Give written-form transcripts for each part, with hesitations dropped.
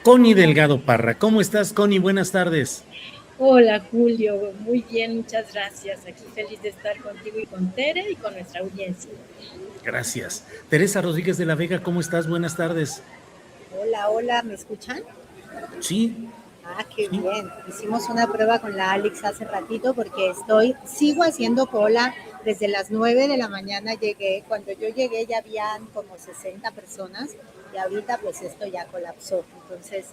Connie Delgado Parra. ¿Cómo estás, Connie? Buenas tardes. Hola Julio, muy bien, muchas gracias. Aquí feliz de estar contigo y con Tere y con nuestra audiencia. Gracias. Teresa Rodríguez de la Vega, ¿cómo estás? Buenas tardes. Hola, hola, ¿me escuchan? Sí, Qué sí. bien. Hicimos una prueba con la Alex hace ratito porque sigo haciendo cola. Desde las 9 de la mañana llegué. Cuando yo llegué ya habían como 60 personas y ahorita pues esto ya colapsó. Entonces,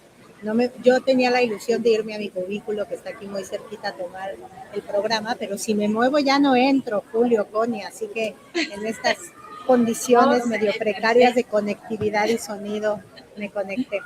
yo tenía la ilusión de irme a mi cubículo que está aquí muy cerquita a tomar el programa, pero si me muevo ya no entro, Julio, Connie, así que en estas condiciones medio precarias de conectividad y sonido me conecté.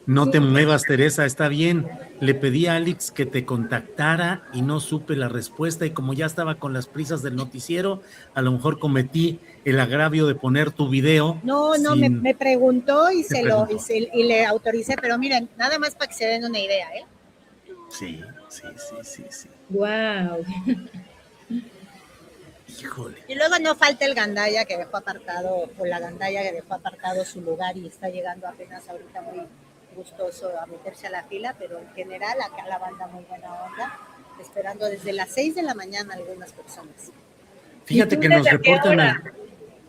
No te muevas, Teresa, está bien. Le pedí a Alex que te contactara y no supe la respuesta y como ya estaba con las prisas del noticiero, a lo mejor cometí el agravio de poner tu video No, sin... me preguntó Te preguntó. y le autoricé, pero miren, nada más para que se den una idea, ¿eh? Sí, sí, sí, sí, sí. Wow. Híjole. Y luego no falta el gandaya que dejó apartado, o la gandaya que dejó apartado su lugar y está llegando apenas ahorita muy gustoso a meterse a la fila, pero en general acá la banda muy buena onda, esperando desde las 6 de la mañana algunas personas. ¿Y Fíjate tú que nos desde qué reportan hora? al...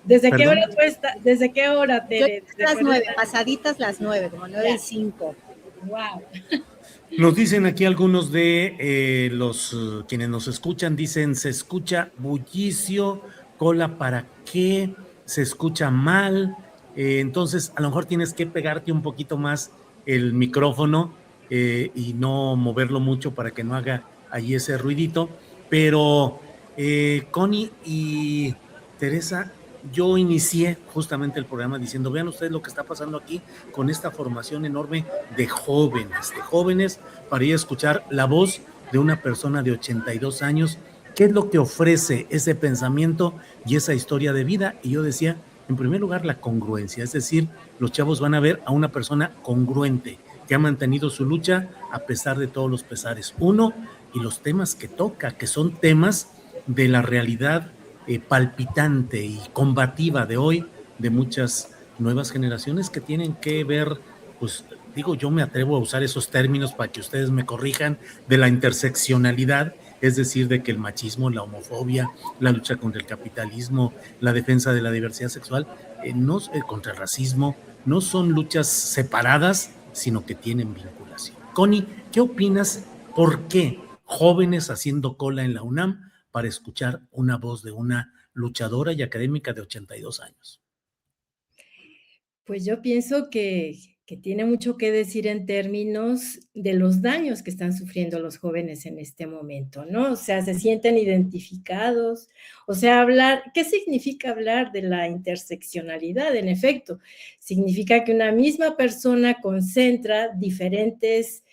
¿Desde qué hora ¿Perdón? tú estás? ¿Desde qué hora, Yo Tere? a las 9, pasaditas las 9, como 9:05. Wow. Nos dicen aquí algunos de los quienes nos escuchan, dicen, se escucha bullicio, cola, ¿para qué? Se escucha mal. Entonces, a lo mejor tienes que pegarte un poquito más el micrófono y no moverlo mucho para que no haga ahí ese ruidito. Pero, Connie y Teresa, yo inicié justamente el programa diciendo, vean ustedes lo que está pasando aquí con esta formación enorme de jóvenes para ir a escuchar la voz de una persona de 82 años. ¿Qué es lo que ofrece ese pensamiento y esa historia de vida? Y yo decía, en primer lugar, la congruencia, es decir, los chavos van a ver a una persona congruente que ha mantenido su lucha a pesar de todos los pesares. Uno, y los temas que toca, que son temas de la realidad palpitante y combativa de hoy, de muchas nuevas generaciones que tienen que ver, pues digo, yo me atrevo a usar esos términos para que ustedes me corrijan, de la interseccionalidad, es decir, de que el machismo, la homofobia, la lucha contra el capitalismo, la defensa de la diversidad sexual, no, contra el racismo, no son luchas separadas, sino que tienen vinculación. Connie, ¿qué opinas? ¿Por qué jóvenes haciendo cola en la UNAM para escuchar una voz de una luchadora y académica de 82 años? Pues yo pienso que tiene mucho que decir en términos de los daños que están sufriendo los jóvenes en este momento, ¿no? O sea, se sienten identificados, o sea, hablar, ¿qué significa hablar de la interseccionalidad? En efecto, significa que una misma persona concentra diferentes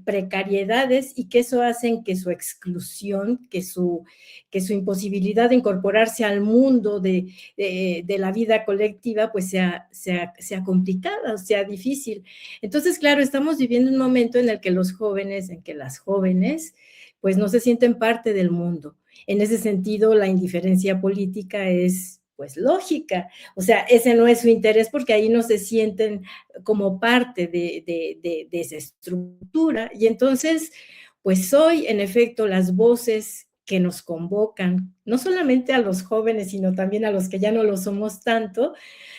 precariedades y que eso hace que su exclusión, que su imposibilidad de incorporarse al mundo de la vida colectiva, pues sea complicada, o sea difícil. Entonces, claro, estamos viviendo un momento en el que los jóvenes, en que las jóvenes, pues no se sienten parte del mundo. En ese sentido, la indiferencia política es pues lógica, o sea, ese no es su interés porque ahí no se sienten como parte de esa estructura y entonces, pues hoy, en efecto, las voces que nos convocan, no solamente a los jóvenes, sino también a los que ya no lo somos tanto,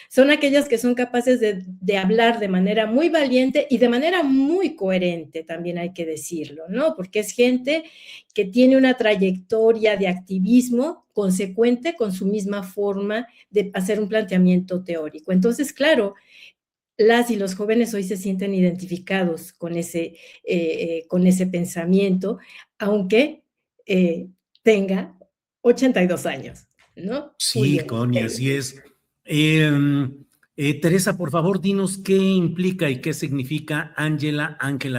son aquellas que son capaces de hablar de manera muy valiente y de manera muy coherente, también hay que decirlo, ¿no? Porque es gente que tiene una trayectoria de activismo consecuente con su misma forma de hacer un planteamiento teórico. Entonces, claro, las y los jóvenes hoy se sienten identificados con ese pensamiento, aunque tenga 82 años, ¿no? Sí, Julio. Connie, así es. Eh, Teresa, por favor, dinos qué implica y qué significa Angela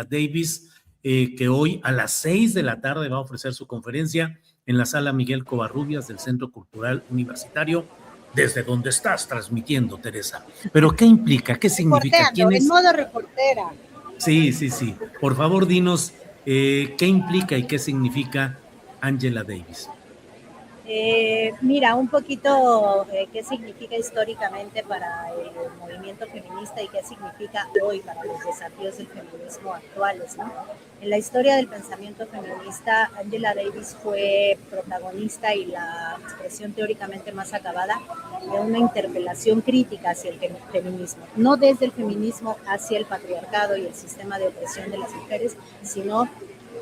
Davis, que hoy a las 6 de la tarde va a ofrecer su conferencia en la sala Miguel Covarrubias del Centro Cultural Universitario, desde donde estás transmitiendo, Teresa. Pero ¿qué implica? ¿Qué significa? Reporteando, ¿Quién en es? modo reportera. Sí, sí, sí. Por favor, dinos qué implica y qué significa Angela Davis. Mira, un poquito qué significa históricamente para el movimiento feminista y qué significa hoy para los desafíos del feminismo actuales, ¿no? En la historia del pensamiento feminista, Angela Davis fue protagonista y la expresión teóricamente más acabada de una interpelación crítica hacia el feminismo, no desde el feminismo hacia el patriarcado y el sistema de opresión de las mujeres, sino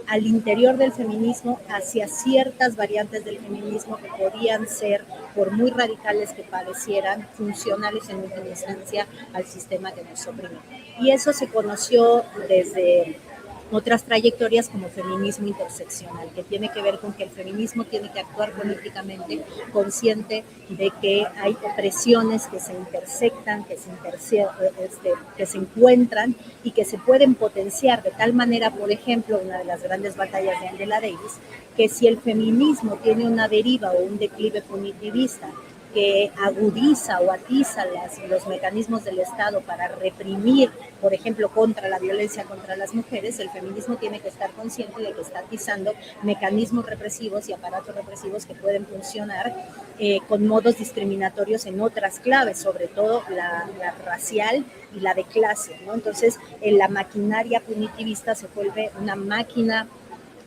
al interior del feminismo hacia ciertas variantes del feminismo que podían ser, por muy radicales que parecieran, funcionales en última instancia al sistema que nos oprime. Y eso se conoció desde otras trayectorias como feminismo interseccional, que tiene que ver con que el feminismo tiene que actuar políticamente consciente de que hay opresiones que se intersectan, que se encuentran y que se pueden potenciar de tal manera, por ejemplo, una de las grandes batallas de Angela Davis, que si el feminismo tiene una deriva o un declive punitivista que agudiza o atiza los mecanismos del Estado para reprimir, por ejemplo, contra la violencia contra las mujeres, el feminismo tiene que estar consciente de que está atizando mecanismos represivos y aparatos represivos que pueden funcionar con modos discriminatorios en otras claves, sobre todo la racial y la de clase, ¿no? Entonces, la maquinaria punitivista se vuelve una máquina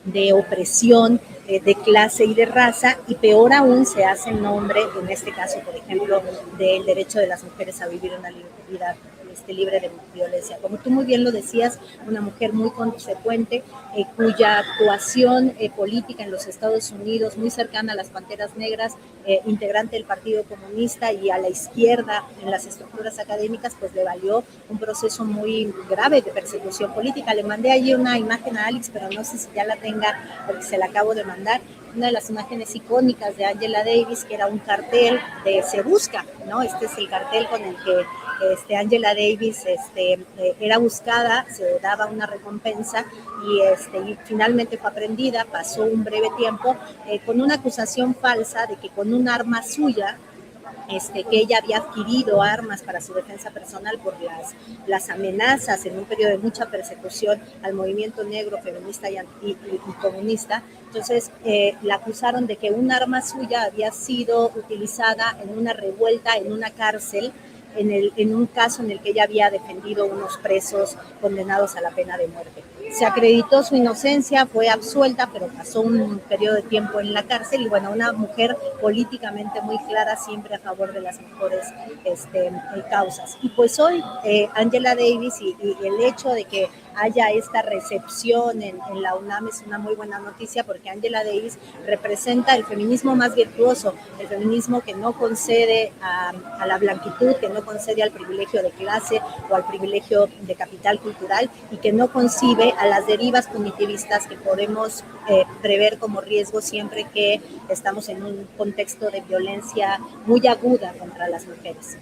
de opresión de clase y de raza, y peor aún se hace en nombre, en este caso, por ejemplo, del derecho de las mujeres a vivir una vida libre de violencia. Como tú muy bien lo decías, una mujer muy consecuente, cuya actuación política en los Estados Unidos, muy cercana a las Panteras Negras, integrante del Partido Comunista y a la izquierda en las estructuras académicas, pues le valió un proceso muy grave de persecución política. Le mandé allí una imagen a Alex, pero no sé si ya la tenga, porque se la acabo de mandar. Una de las imágenes icónicas de Angela Davis, que era un cartel de Se Busca, ¿no? Este es el cartel con el que Angela Davis era buscada, se daba una recompensa y finalmente fue aprendida. Pasó un breve tiempo con una acusación falsa de que con un arma suya, que ella había adquirido armas para su defensa personal por las amenazas en un periodo de mucha persecución al movimiento negro, feminista y comunista. Entonces la acusaron de que un arma suya había sido utilizada en una revuelta en una cárcel, en un caso en el que ella había defendido unos presos condenados a la pena de muerte. Se acreditó su inocencia, fue absuelta, pero pasó un periodo de tiempo en la cárcel y bueno, una mujer políticamente muy clara, siempre a favor de las mejores causas. Y pues hoy Angela Davis y el hecho de que haya esta recepción en la UNAM es una muy buena noticia, porque Angela Davis representa el feminismo más virtuoso, el feminismo que no concede a la blanquitud, que no concede al privilegio de clase o al privilegio de capital cultural, y que no concibe a las derivas punitivistas que podemos prever como riesgo siempre que estamos en un contexto de violencia muy aguda contra las mujeres.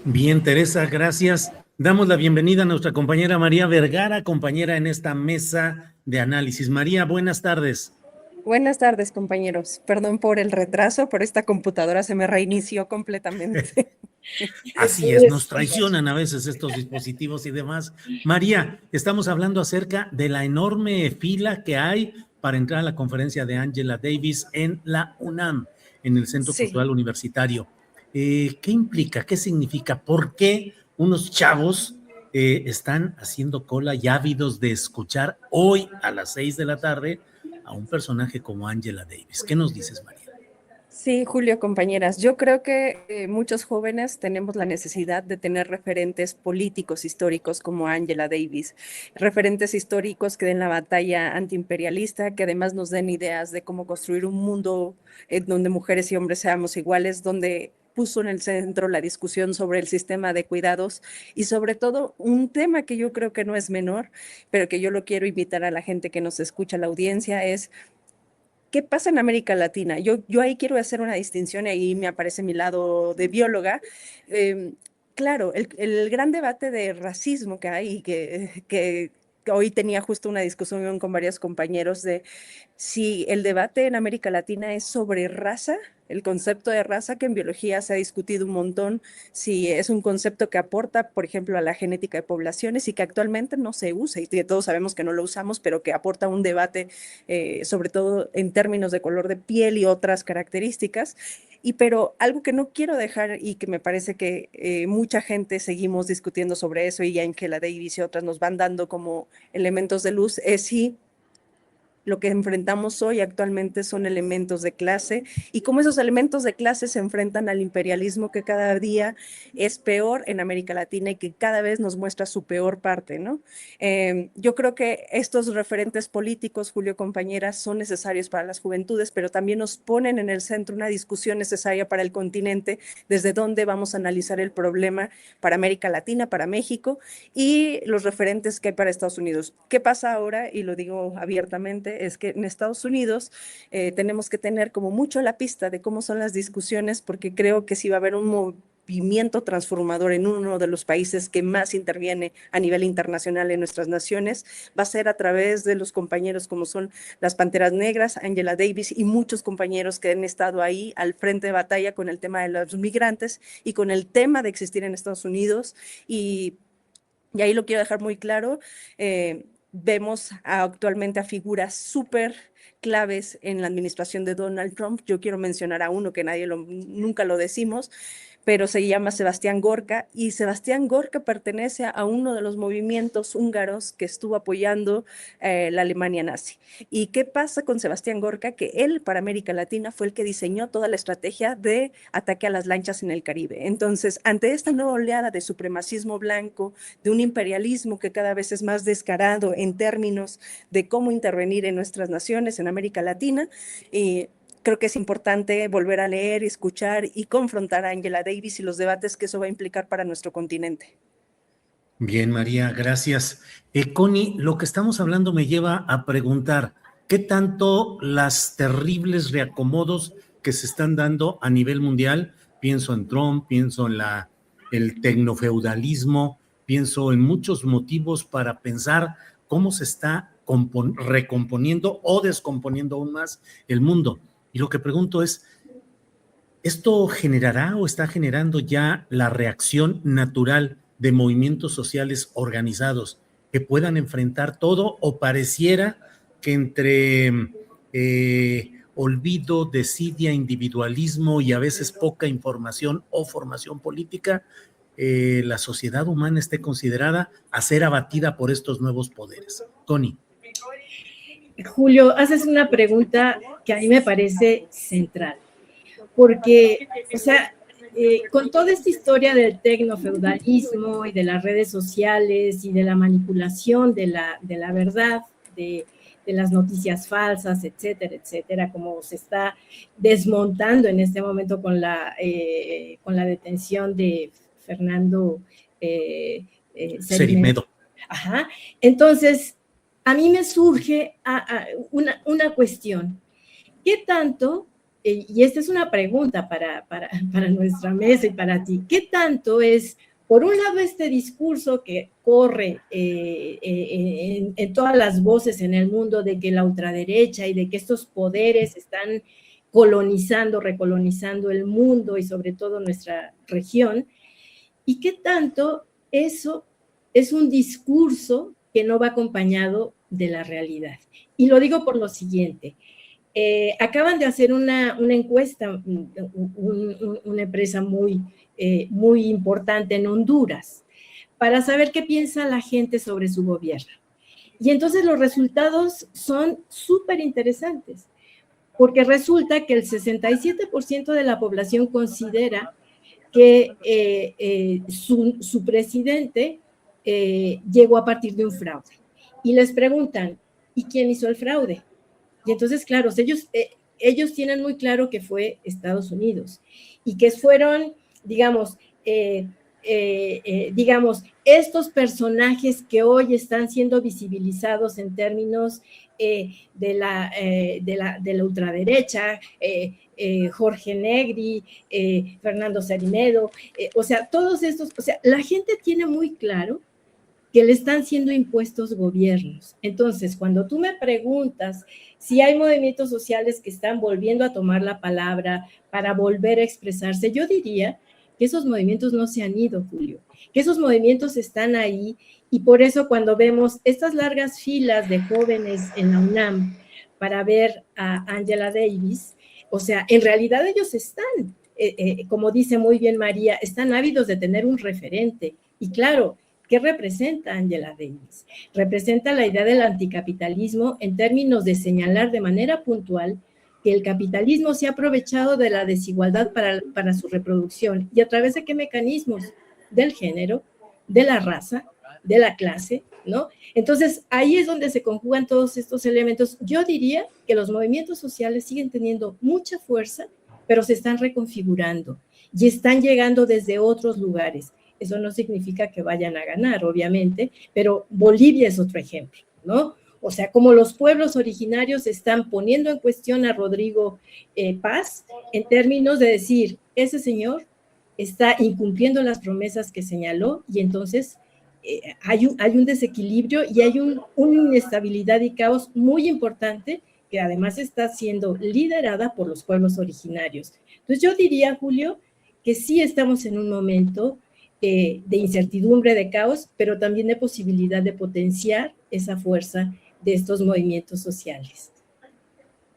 Bien, Teresa, gracias. Damos la bienvenida a nuestra compañera María Vergara, compañera en esta mesa de análisis. María, buenas tardes. Buenas tardes, compañeros. Perdón por el retraso, pero esta computadora se me reinició completamente. Así es, nos traicionan a veces estos dispositivos y demás. María, estamos hablando acerca de la enorme fila que hay para entrar a la conferencia de Angela Davis en la UNAM, en el Centro Cultural Universitario. ¿Qué implica? ¿Qué significa? ¿Por qué unos chavos están haciendo cola y ávidos de escuchar hoy a las 6 de la tarde a un personaje como Angela Davis? ¿Qué nos dices, María? Sí, Julio, compañeras, yo creo que muchos jóvenes tenemos la necesidad de tener referentes políticos históricos como Angela Davis, referentes históricos que den la batalla antiimperialista, que además nos den ideas de cómo construir un mundo en donde mujeres y hombres seamos iguales, donde puso en el centro la discusión sobre el sistema de cuidados y sobre todo un tema que yo creo que no es menor, pero que yo lo quiero invitar a la gente que nos escucha, a la audiencia, es ¿qué pasa en América Latina? Yo ahí quiero hacer una distinción y ahí me aparece mi lado de bióloga. Claro, el gran debate de racismo que hay, que hoy tenía justo una discusión con varios compañeros de si el debate en América Latina es sobre raza, el concepto de raza, que en biología se ha discutido un montón, si es un concepto que aporta, por ejemplo, a la genética de poblaciones y que actualmente no se usa, y que todos sabemos que no lo usamos, pero que aporta un debate, sobre todo en términos de color de piel y otras características. Pero algo que no quiero dejar y que me parece que mucha gente seguimos discutiendo sobre eso, y Angela Davis y otras nos van dando como elementos de luz, es si lo que enfrentamos hoy actualmente son elementos de clase y cómo esos elementos de clase se enfrentan al imperialismo que cada día es peor en América Latina y que cada vez nos muestra su peor parte, ¿no? Yo creo que estos referentes políticos, Julio, compañeras, son necesarios para las juventudes, pero también nos ponen en el centro una discusión necesaria para el continente, desde dónde vamos a analizar el problema para América Latina, para México, y los referentes que hay para Estados Unidos. ¿Qué pasa ahora? Y lo digo abiertamente, es que en Estados Unidos tenemos que tener como mucho la pista de cómo son las discusiones, porque creo que si va a haber un movimiento transformador en uno de los países que más interviene a nivel internacional en nuestras naciones, va a ser a través de los compañeros como son las Panteras Negras, Angela Davis y muchos compañeros que han estado ahí al frente de batalla con el tema de los migrantes y con el tema de existir en Estados Unidos. Y ahí lo quiero dejar muy claro, vemos actualmente a figuras súper claves en la administración de Donald Trump. Yo quiero mencionar a uno que nunca lo decimos, pero se llama Sebastián Gorka, y Sebastián Gorka pertenece a uno de los movimientos húngaros que estuvo apoyando la Alemania nazi. ¿Y qué pasa con Sebastián Gorka? Que él, para América Latina, fue el que diseñó toda la estrategia de ataque a las lanchas en el Caribe. Entonces, ante esta nueva oleada de supremacismo blanco, de un imperialismo que cada vez es más descarado en términos de cómo intervenir en nuestras naciones, en América Latina, creo que es importante volver a leer, escuchar y confrontar a Angela Davis y los debates que eso va a implicar para nuestro continente. Bien, María, gracias. Connie, lo que estamos hablando me lleva a preguntar, ¿qué tanto las terribles reacomodos que se están dando a nivel mundial? Pienso en Trump, pienso en el tecnofeudalismo, pienso en muchos motivos para pensar cómo se está recomponiendo o descomponiendo aún más el mundo. Y lo que pregunto es, ¿esto generará o está generando ya la reacción natural de movimientos sociales organizados que puedan enfrentar todo, o pareciera que entre olvido, desidia, individualismo y a veces poca información o formación política, la sociedad humana esté considerada a ser abatida por estos nuevos poderes? Connie. Julio, haces una pregunta que a mí me parece central, porque, o sea, con toda esta historia del tecnofeudalismo y de las redes sociales y de la manipulación de la verdad, de las noticias falsas, etcétera, etcétera, como se está desmontando en este momento con la detención de Fernando Cerimedo. Ajá. Entonces, a mí me surge una cuestión. ¿Qué tanto, y esta es una pregunta para nuestra mesa y para ti, qué tanto es, por un lado, este discurso que corre en todas las voces en el mundo de que la ultraderecha y de que estos poderes están colonizando, recolonizando el mundo y sobre todo nuestra región, y qué tanto eso es un discurso que no va acompañado de la realidad? Y lo digo por lo siguiente. Acaban de hacer una encuesta, una empresa muy importante en Honduras, para saber qué piensa la gente sobre su gobierno. Y entonces los resultados son súper interesantes, porque resulta que el 67% de la población considera que su presidente llegó a partir de un fraude. Y les preguntan, ¿y quién hizo el fraude? Y entonces, claro, ellos tienen muy claro que fue Estados Unidos y que fueron, digamos, estos personajes que hoy están siendo visibilizados en términos de la ultraderecha, Jorge Negri, Fernando Cerimedo, o sea, todos estos, o sea, la gente tiene muy claro que le están siendo impuestos gobiernos. Entonces, cuando tú me preguntas si hay movimientos sociales que están volviendo a tomar la palabra para volver a expresarse, yo diría que esos movimientos no se han ido, Julio, que esos movimientos están ahí, y por eso cuando vemos estas largas filas de jóvenes en la UNAM para ver a Angela Davis, o sea, en realidad ellos están, como dice muy bien María, están ávidos de tener un referente. Y claro, ¿qué representa Angela Davis? Representa la idea del anticapitalismo en términos de señalar de manera puntual que el capitalismo se ha aprovechado de la desigualdad para su reproducción. ¿Y a través de qué mecanismos? Del género, de la raza, de la clase, ¿no? Entonces, ahí es donde se conjugan todos estos elementos. Yo diría que los movimientos sociales siguen teniendo mucha fuerza, pero se están reconfigurando y están llegando desde otros lugares. Eso no significa que vayan a ganar, obviamente, pero Bolivia es otro ejemplo, ¿no? O sea, como los pueblos originarios están poniendo en cuestión a Rodrigo Paz en términos de decir, ese señor está incumpliendo las promesas que señaló, y entonces hay un desequilibrio y hay una inestabilidad y caos muy importante que además está siendo liderada por los pueblos originarios. Entonces yo diría, Julio, que sí estamos en un momento de incertidumbre, de caos, pero también de posibilidad de potenciar esa fuerza de estos movimientos sociales.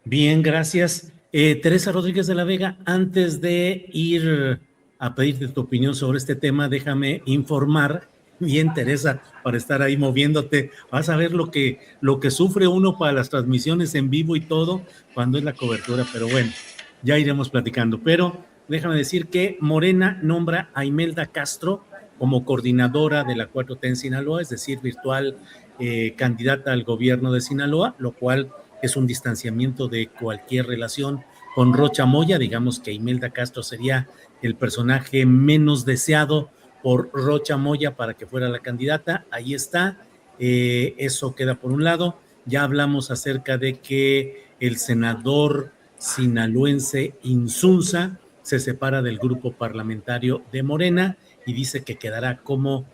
Bien, gracias. Teresa Rodríguez de la Vega, antes de ir a pedirte tu opinión sobre este tema, déjame informar. Bien, Teresa, para estar ahí moviéndote, vas a ver lo que sufre uno para las transmisiones en vivo y todo cuando es la cobertura, pero bueno, ya iremos platicando. Pero déjame decir que Morena nombra a Imelda Castro como coordinadora de la 4T en Sinaloa, es decir, virtual candidata al gobierno de Sinaloa, lo cual es un distanciamiento de cualquier relación con Rocha Moya. Digamos que Imelda Castro sería el personaje menos deseado por Rocha Moya para que fuera la candidata. Ahí está, eso queda por un lado. Ya hablamos acerca de que el senador sinaloense Insunza se separa del grupo parlamentario de Morena y dice que quedará como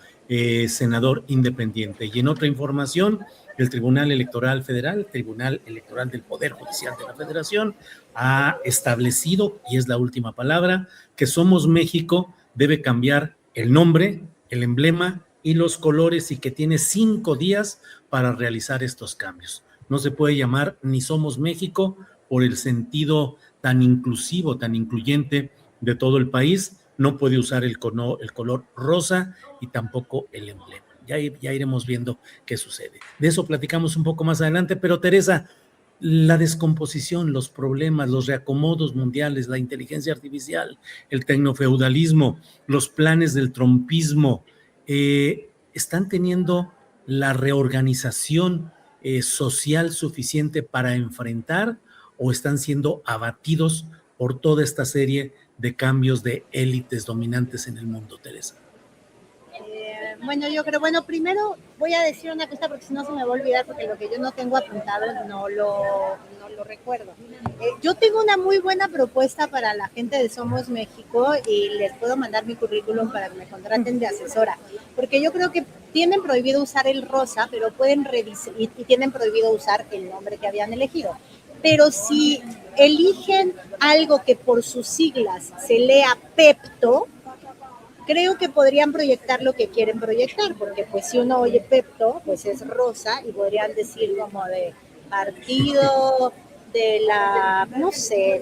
senador independiente. Y en otra información, el Tribunal Electoral Federal, el Tribunal Electoral del Poder Judicial de la Federación, ha establecido, y es la última palabra, que Somos México debe cambiar el nombre, el emblema y los colores, y que tiene 5 días para realizar estos cambios. No se puede llamar ni Somos México por el sentido tan inclusivo, tan incluyente de todo el país. No puede usar el color rosa y tampoco el emblema. Ya iremos viendo qué sucede. De eso platicamos un poco más adelante, pero Teresa, la descomposición, los problemas, los reacomodos mundiales, la inteligencia artificial, el tecnofeudalismo, los planes del trumpismo, ¿están teniendo la reorganización social suficiente para enfrentar, o están siendo abatidos por toda esta serie de cambios de élites dominantes en el mundo, Teresa? Bueno, yo creo, primero voy a decir una cosa porque si no se me va a olvidar, porque lo que yo no tengo apuntado no lo recuerdo. Yo tengo una muy buena propuesta para la gente de Somos México y les puedo mandar mi currículum para que me contraten de asesora, porque yo creo que tienen prohibido usar el rosa, pero pueden revisar, y tienen prohibido usar el nombre que habían elegido. Pero si eligen algo que por sus siglas se lea Pepto, creo que podrían proyectar lo que quieren proyectar, porque pues si uno oye Pepto, pues es rosa, y podrían decir como de partido de la, no sé,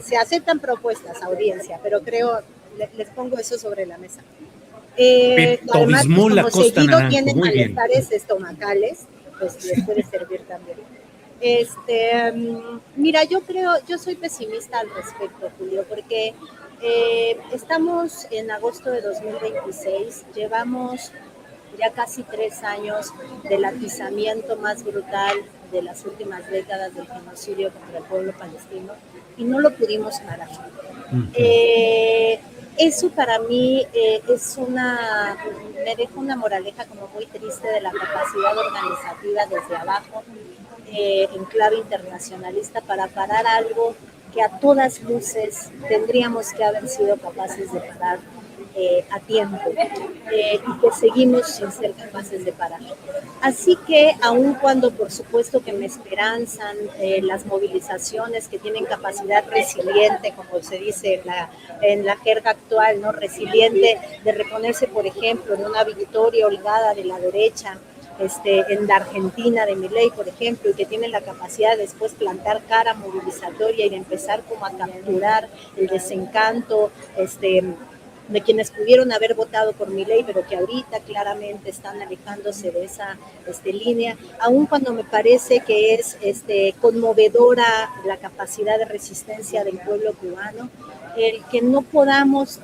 se aceptan propuestas, audiencia, pero creo, les pongo eso sobre la mesa. Además, pues, como seguido tienen malestares estomacales, pues les puede servir también. Mira, yo soy pesimista al respecto, Julio, porque estamos en agosto de 2026, llevamos ya casi 3 años del atizamiento más brutal de las últimas décadas del genocidio contra el pueblo palestino y no lo pudimos parar. Eso para mí me deja una moraleja como muy triste de la capacidad organizativa desde abajo, en clave internacionalista, para parar algo que a todas luces tendríamos que haber sido capaces de parar a tiempo y que seguimos sin ser capaces de parar. Así que aun cuando por supuesto que me esperanzan las movilizaciones que tienen capacidad resiliente, como se dice en la jerga actual, ¿no? Resiliente de reponerse, por ejemplo, de una victoria holgada de la derecha, en la Argentina de Milei, por ejemplo, y que tienen la capacidad de después plantar cara movilizatoria y de empezar como a capturar el desencanto, de quienes pudieron haber votado por Milei, pero que ahorita claramente están alejándose de esa línea, aun cuando me parece que es conmovedora la capacidad de resistencia del pueblo cubano, el que no podamos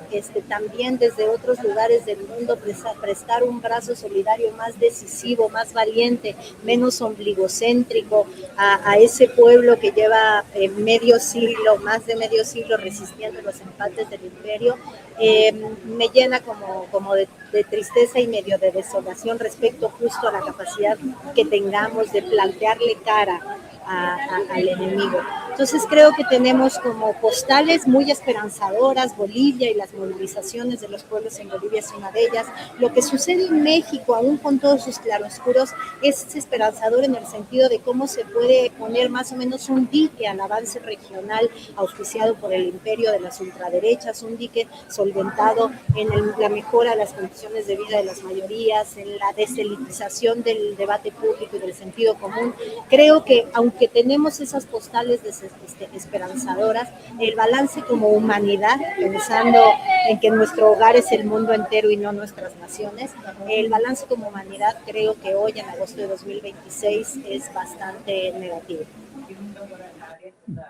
también desde otros lugares del mundo prestar un brazo solidario más decisivo, más valiente, menos ombligocéntrico a ese pueblo que lleva medio siglo, más de medio siglo resistiendo los embates del imperio, me llena como de tristeza y medio de desolación respecto justo a la capacidad que tengamos de plantearle cara al enemigo. Entonces creo que tenemos como postales muy esperanzadoras, Bolivia y las movilizaciones de los pueblos en Bolivia es una de ellas. Lo que sucede en México, aún con todos sus claroscuros, es esperanzador en el sentido de cómo se puede poner más o menos un dique al avance regional auspiciado por el imperio de las ultraderechas, un dique solventado en la mejora de las condiciones de vida de las mayorías, en la deselitización del debate público y del sentido común. Creo que aunque tenemos esas postales esperanzadoras, el balance como humanidad, pensando en que nuestro hogar es el mundo entero y no nuestras naciones, el balance como humanidad creo que hoy en agosto de 2026 es bastante negativo.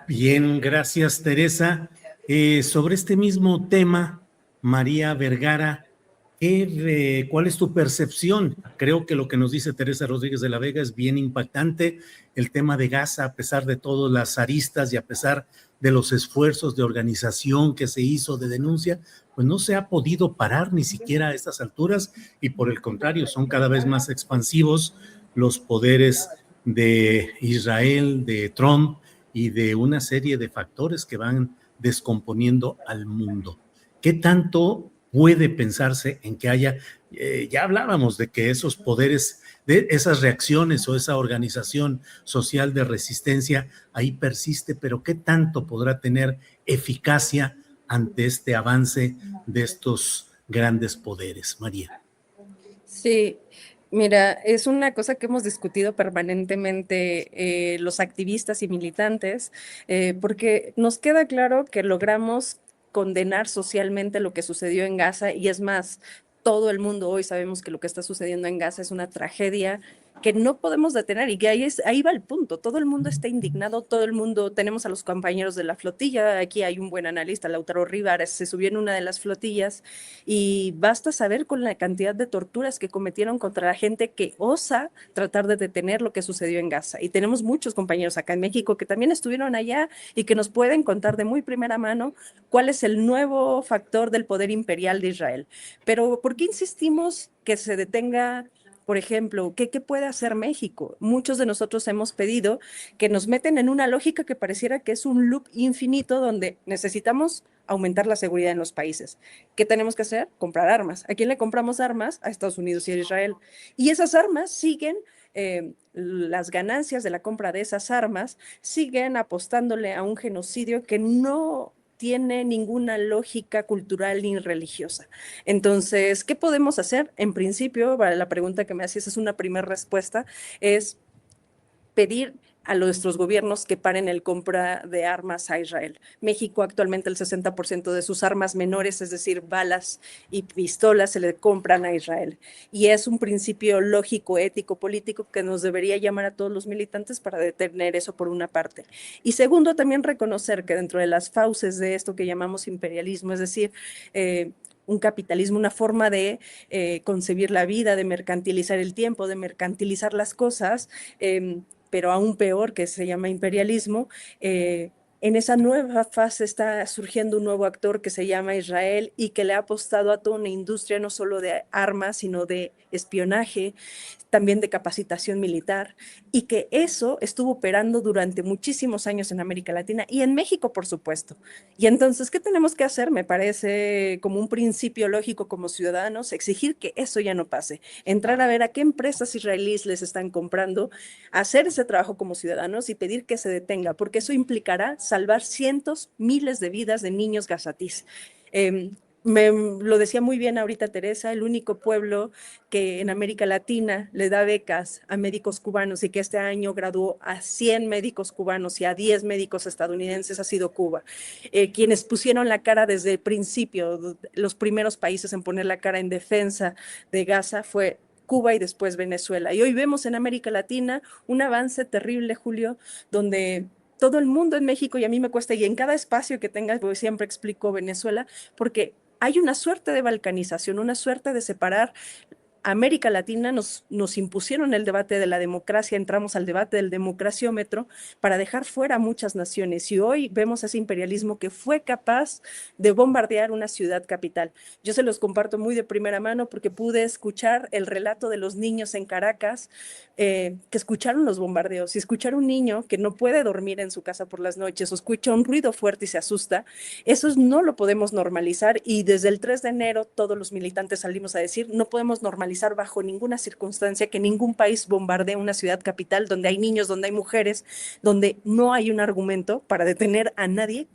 Bien, gracias, Teresa. Sobre este mismo tema, María Vergara, ¿cuál es tu percepción? Creo que lo que nos dice Teresa Rodríguez de la Vega es bien impactante. El tema de Gaza, a pesar de todas las aristas y a pesar de los esfuerzos de organización que se hizo, de denuncia, pues no se ha podido parar ni siquiera a estas alturas y por el contrario, son cada vez más expansivos los poderes de Israel, de Trump y de una serie de factores que van descomponiendo al mundo. ¿Qué tanto puede pensarse en que haya, ya hablábamos de que esos poderes, de esas reacciones o esa organización social de resistencia ahí persiste, pero qué tanto podrá tener eficacia ante este avance de estos grandes poderes, María? Sí, mira, es una cosa que hemos discutido permanentemente los activistas y militantes, porque nos queda claro que logramos condenar socialmente lo que sucedió en Gaza y es más, todo el mundo hoy sabemos que lo que está sucediendo en Gaza es una tragedia que no podemos detener y que ahí va el punto, todo el mundo está indignado, todo el mundo, tenemos a los compañeros de la flotilla, aquí hay un buen analista, Lautaro Rivas, se subió en una de las flotillas y basta saber con la cantidad de torturas que cometieron contra la gente que osa tratar de detener lo que sucedió en Gaza. Y tenemos muchos compañeros acá en México que también estuvieron allá y que nos pueden contar de muy primera mano cuál es el nuevo factor del poder imperial de Israel. Pero ¿por qué insistimos que se detenga? Por ejemplo, ¿qué puede hacer México? Muchos de nosotros hemos pedido que nos meten en una lógica que pareciera que es un loop infinito donde necesitamos aumentar la seguridad en los países. ¿Qué tenemos que hacer? Comprar armas. ¿A quién le compramos armas? A Estados Unidos y a Israel. Y esas armas siguen, las ganancias de la compra de esas armas siguen apostándole a un genocidio que no tiene ninguna lógica cultural ni religiosa. Entonces, ¿qué podemos hacer? En principio, para la pregunta que me hacías, es una primera respuesta, es pedir a nuestros gobiernos que paren el compra de armas a Israel. México actualmente el 60% de sus armas menores, es decir, balas y pistolas, se le compran a Israel. Y es un principio lógico, ético, político que nos debería llamar a todos los militantes para detener eso por una parte. Y segundo, también reconocer que dentro de las fauces de esto que llamamos imperialismo, es decir, un capitalismo, una forma de concebir la vida, de mercantilizar el tiempo, de mercantilizar las cosas, pero aún peor, que se llama imperialismo, En esa nueva fase está surgiendo un nuevo actor que se llama Israel y que le ha apostado a toda una industria no solo de armas, sino de espionaje, también de capacitación militar, y que eso estuvo operando durante muchísimos años en América Latina y en México, por supuesto. Y entonces, ¿qué tenemos que hacer? Me parece como un principio lógico como ciudadanos, exigir que eso ya no pase, entrar a ver a qué empresas israelíes les están comprando, hacer ese trabajo como ciudadanos y pedir que se detenga, porque eso implicará salvar cientos, miles de vidas de niños gazatíes. Lo decía muy bien ahorita Teresa, el único pueblo que en América Latina le da becas a médicos cubanos y que este año graduó a 100 médicos cubanos y a 10 médicos estadounidenses ha sido Cuba. Quienes pusieron la cara desde el principio, los primeros países en poner la cara en defensa de Gaza fue Cuba y después Venezuela. Y hoy vemos en América Latina un avance terrible, Julio, donde todo el mundo en México, y a mí me cuesta, y en cada espacio que tengas, porque siempre explico Venezuela, porque hay una suerte de balcanización, una suerte de separar. América Latina nos impusieron el debate de la democracia, entramos al debate del democraciómetro para dejar fuera a muchas naciones y hoy vemos ese imperialismo que fue capaz de bombardear una ciudad capital. Yo se los comparto muy de primera mano porque pude escuchar el relato de los niños en Caracas que escucharon los bombardeos y escuchar un niño que no puede dormir en su casa por las noches o escucha un ruido fuerte y se asusta, eso no lo podemos normalizar y desde el 3 de enero todos los militantes salimos a decir no podemos normalizar bajo ninguna circunstancia que ningún país bombardee una ciudad capital donde hay niños, donde hay mujeres, donde no hay un argumento para detener a nadie.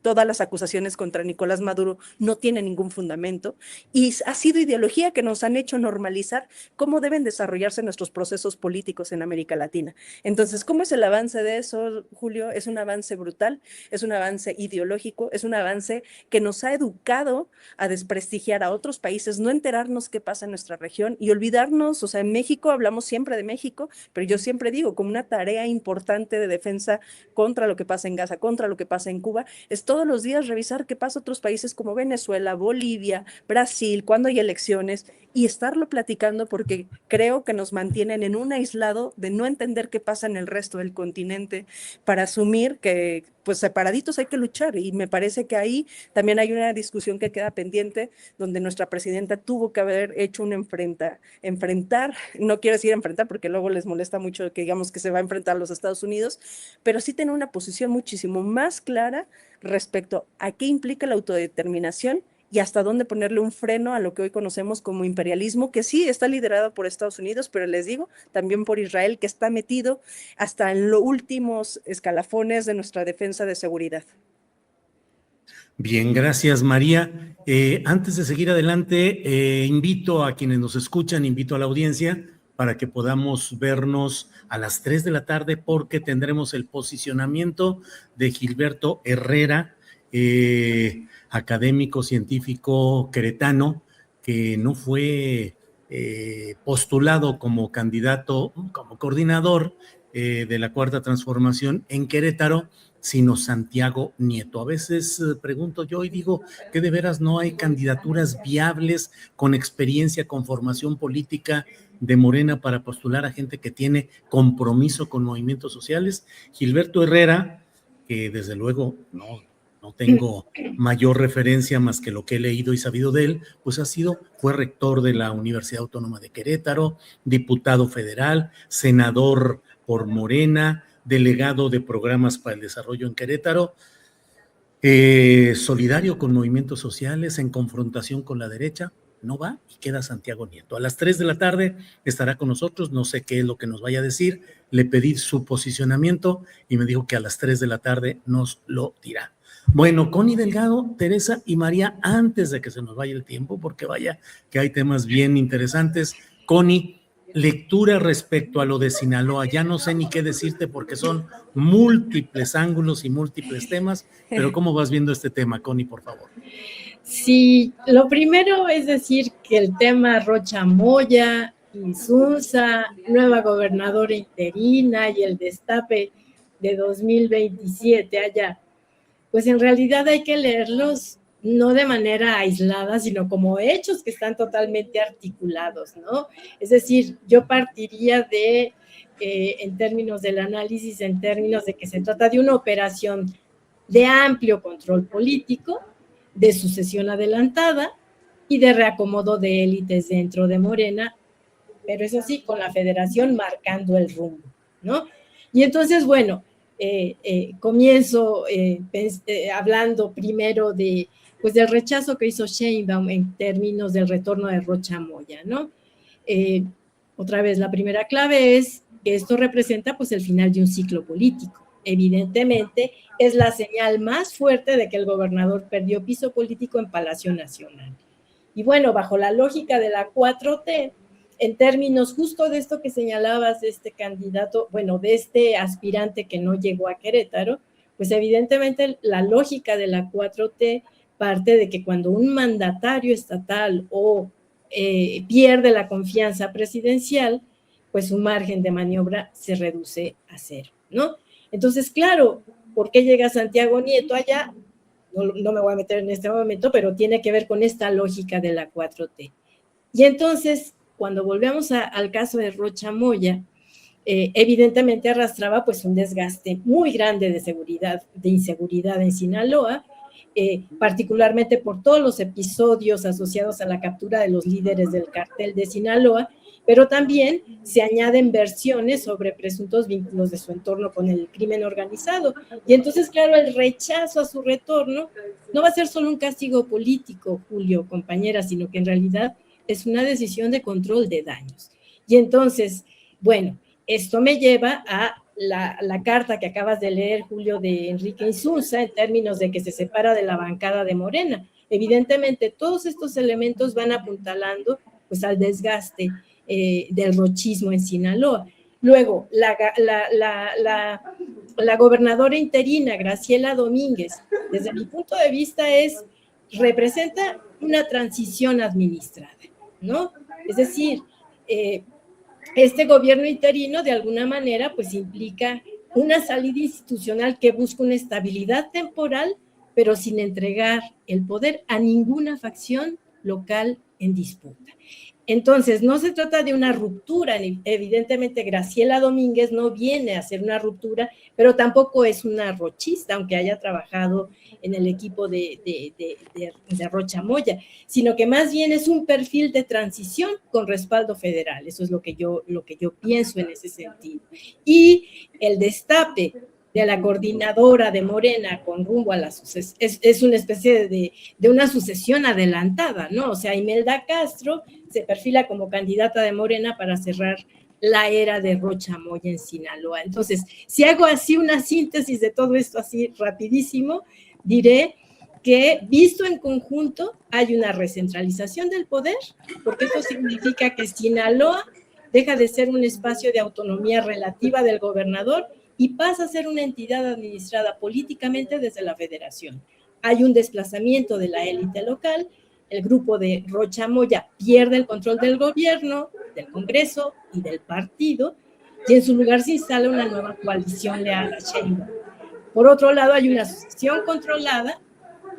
Todas las acusaciones contra Nicolás Maduro no tienen ningún fundamento y ha sido ideología que nos han hecho normalizar cómo deben desarrollarse nuestros procesos políticos en América Latina. Entonces, ¿cómo es el avance de eso, Julio? Es un avance brutal, es un avance ideológico, es un avance que nos ha educado a desprestigiar a otros países, no enterarnos qué pasa en nuestra región y olvidarnos, o sea, en México hablamos siempre de México, pero yo siempre digo, como una tarea importante de defensa contra lo que pasa en Gaza, contra lo que pasa en Cuba, es todos los días revisar qué pasa en otros países como Venezuela, Bolivia, Brasil, cuando hay elecciones y estarlo platicando porque creo que nos mantienen en un aislado de no entender qué pasa en el resto del continente para asumir que pues separaditos hay que luchar y me parece que ahí también hay una discusión que queda pendiente donde nuestra presidenta tuvo que haber hecho un enfrentar, no quiero decir enfrentar porque luego les molesta mucho que digamos que se va a enfrentar a los Estados Unidos, pero sí tener una posición muchísimo más clara respecto a qué implica la autodeterminación y hasta dónde ponerle un freno a lo que hoy conocemos como imperialismo, que sí está liderado por Estados Unidos, pero les digo, también por Israel, que está metido hasta en los últimos escalafones de nuestra defensa de seguridad. Bien, gracias María. Antes de seguir adelante, invito a quienes nos escuchan, invito a la audiencia para que podamos vernos a las 3 de la tarde porque tendremos el posicionamiento de Gilberto Herrera, académico científico queretano, que no fue postulado como candidato, como coordinador de la Cuarta Transformación en Querétaro, sino Santiago Nieto. A veces pregunto yo y digo que de veras no hay candidaturas viables con experiencia, con formación política de Morena para postular a gente que tiene compromiso con movimientos sociales. Gilberto Herrera, que desde luego no tengo mayor referencia más que lo que he leído y sabido de él, pues fue rector de la Universidad Autónoma de Querétaro, diputado federal, senador por Morena, delegado de programas para el desarrollo en Querétaro, solidario con movimientos sociales, en confrontación con la derecha. No va y queda Santiago Nieto. A las 3 de la tarde estará con nosotros, no sé qué es lo que nos vaya a decir, le pedí su posicionamiento y me dijo que a las 3 de la tarde nos lo dirá. Bueno, Connie Delgado, Teresa y María, antes de que se nos vaya el tiempo, porque vaya que hay temas bien interesantes. Connie, lectura respecto a lo de Sinaloa. Ya no sé ni qué decirte porque son múltiples ángulos y múltiples temas, pero ¿cómo vas viendo este tema, Connie, por favor? Sí, lo primero es decir que el tema Rocha Moya, Insunza, nueva gobernadora interina y el destape de 2027 allá, pues en realidad hay que leerlos no de manera aislada, sino como hechos que están totalmente articulados, ¿no? Es decir, yo partiría en términos del análisis, en términos de que se trata de una operación de amplio control político, de sucesión adelantada y de reacomodo de élites dentro de Morena, pero eso sí, con la federación marcando el rumbo, ¿no? Y entonces, bueno, comienzo hablando primero de, pues, del rechazo que hizo Sheinbaum en términos del retorno de Rocha Moya, ¿no? Otra vez, la primera clave es que esto representa, pues, el final de un ciclo político. Evidentemente, es la señal más fuerte de que el gobernador perdió piso político en Palacio Nacional. Y bueno, bajo la lógica de la 4T, en términos justo de esto que señalabas de este candidato, bueno, de este aspirante que no llegó a Querétaro, pues evidentemente la lógica de la 4T parte de que cuando un mandatario estatal o pierde la confianza presidencial, pues su margen de maniobra se reduce a cero, ¿no? Entonces, claro, ¿por qué llega Santiago Nieto allá? No me voy a meter en este momento, pero tiene que ver con esta lógica de la 4T. Y entonces, cuando volvemos al caso de Rocha Moya, evidentemente arrastraba pues un desgaste muy grande de seguridad, de inseguridad en Sinaloa, particularmente por todos los episodios asociados a la captura de los líderes del cartel de Sinaloa, pero también se añaden versiones sobre presuntos vínculos de su entorno con el crimen organizado. Y entonces, claro, el rechazo a su retorno no va a ser solo un castigo político, Julio, compañera, sino que en realidad es una decisión de control de daños. Y entonces, bueno, esto me lleva a la carta que acabas de leer, Julio, de Enrique Insunza, en términos de que se separa de la bancada de Morena. Evidentemente, todos estos elementos van apuntalando pues, al desgaste del rochismo en Sinaloa. Luego, la gobernadora interina, Graciela Domínguez, desde mi punto de vista representa una transición administrada, ¿no? Es decir, este gobierno interino de alguna manera pues implica una salida institucional que busca una estabilidad temporal, pero sin entregar el poder a ninguna facción local en disputa. Entonces, no se trata de una ruptura, evidentemente Graciela Domínguez no viene a hacer una ruptura, pero tampoco es una rochista, aunque haya trabajado en el equipo de Rocha Moya, sino que más bien es un perfil de transición con respaldo federal, eso es lo que yo pienso en ese sentido. Y el destape de la coordinadora de Morena con rumbo a la sucesión, es una especie de una sucesión adelantada, ¿no? O sea, Imelda Castro se perfila como candidata de Morena para cerrar la era de Rocha Moya en Sinaloa. Entonces, si hago así una síntesis de todo esto así rapidísimo, diré que visto en conjunto hay una recentralización del poder, porque eso significa que Sinaloa deja de ser un espacio de autonomía relativa del gobernador y pasa a ser una entidad administrada políticamente desde la federación. Hay un desplazamiento de la élite local, el grupo de Rocha Moya pierde el control del gobierno, del Congreso y del partido, y en su lugar se instala una nueva coalición leal a Sheinbaum. Por otro lado, hay una sucesión controlada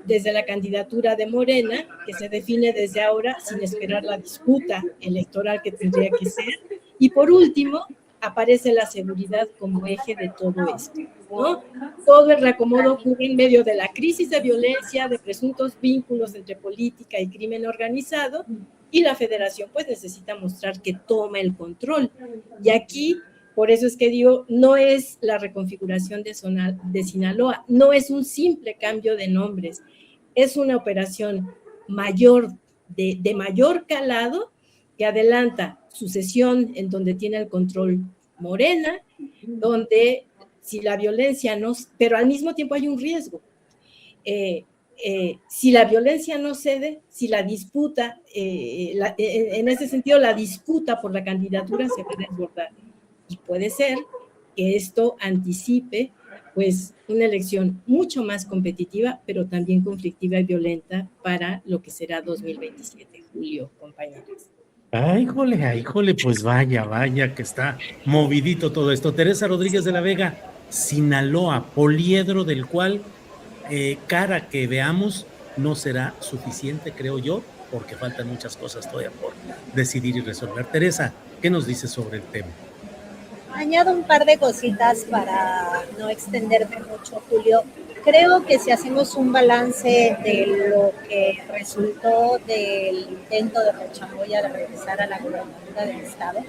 desde la candidatura de Morena, que se define desde ahora sin esperar la disputa electoral que tendría que ser. Y por último, aparece la seguridad como eje de todo esto, ¿no? Todo el reacomodo ocurre en medio de la crisis de violencia, de presuntos vínculos entre política y crimen organizado, y la federación pues necesita mostrar que toma el control. Y aquí, por eso es que digo, no es la reconfiguración de Sinaloa, no es un simple cambio de nombres, es una operación mayor, de mayor calado, que adelanta sucesión en donde tiene el control Morena, donde si la violencia no, pero al mismo tiempo hay un riesgo. Si la violencia no cede, si la disputa, en ese sentido la disputa por la candidatura se va a desbordar. Y puede ser que esto anticipe pues una elección mucho más competitiva, pero también conflictiva y violenta para lo que será 2027, Julio, compañeros. Ay, jole, pues vaya, que está movidito todo esto. Teresa Rodríguez de la Vega, Sinaloa, poliedro del cual cara que veamos no será suficiente, creo yo, porque faltan muchas cosas todavía por decidir y resolver. Teresa, ¿qué nos dices sobre el tema? Añado un par de cositas para no extenderme mucho, Julio. Creo que si hacemos un balance de lo que resultó del intento de Rocha Moya de regresar a la gobernatura del Estado,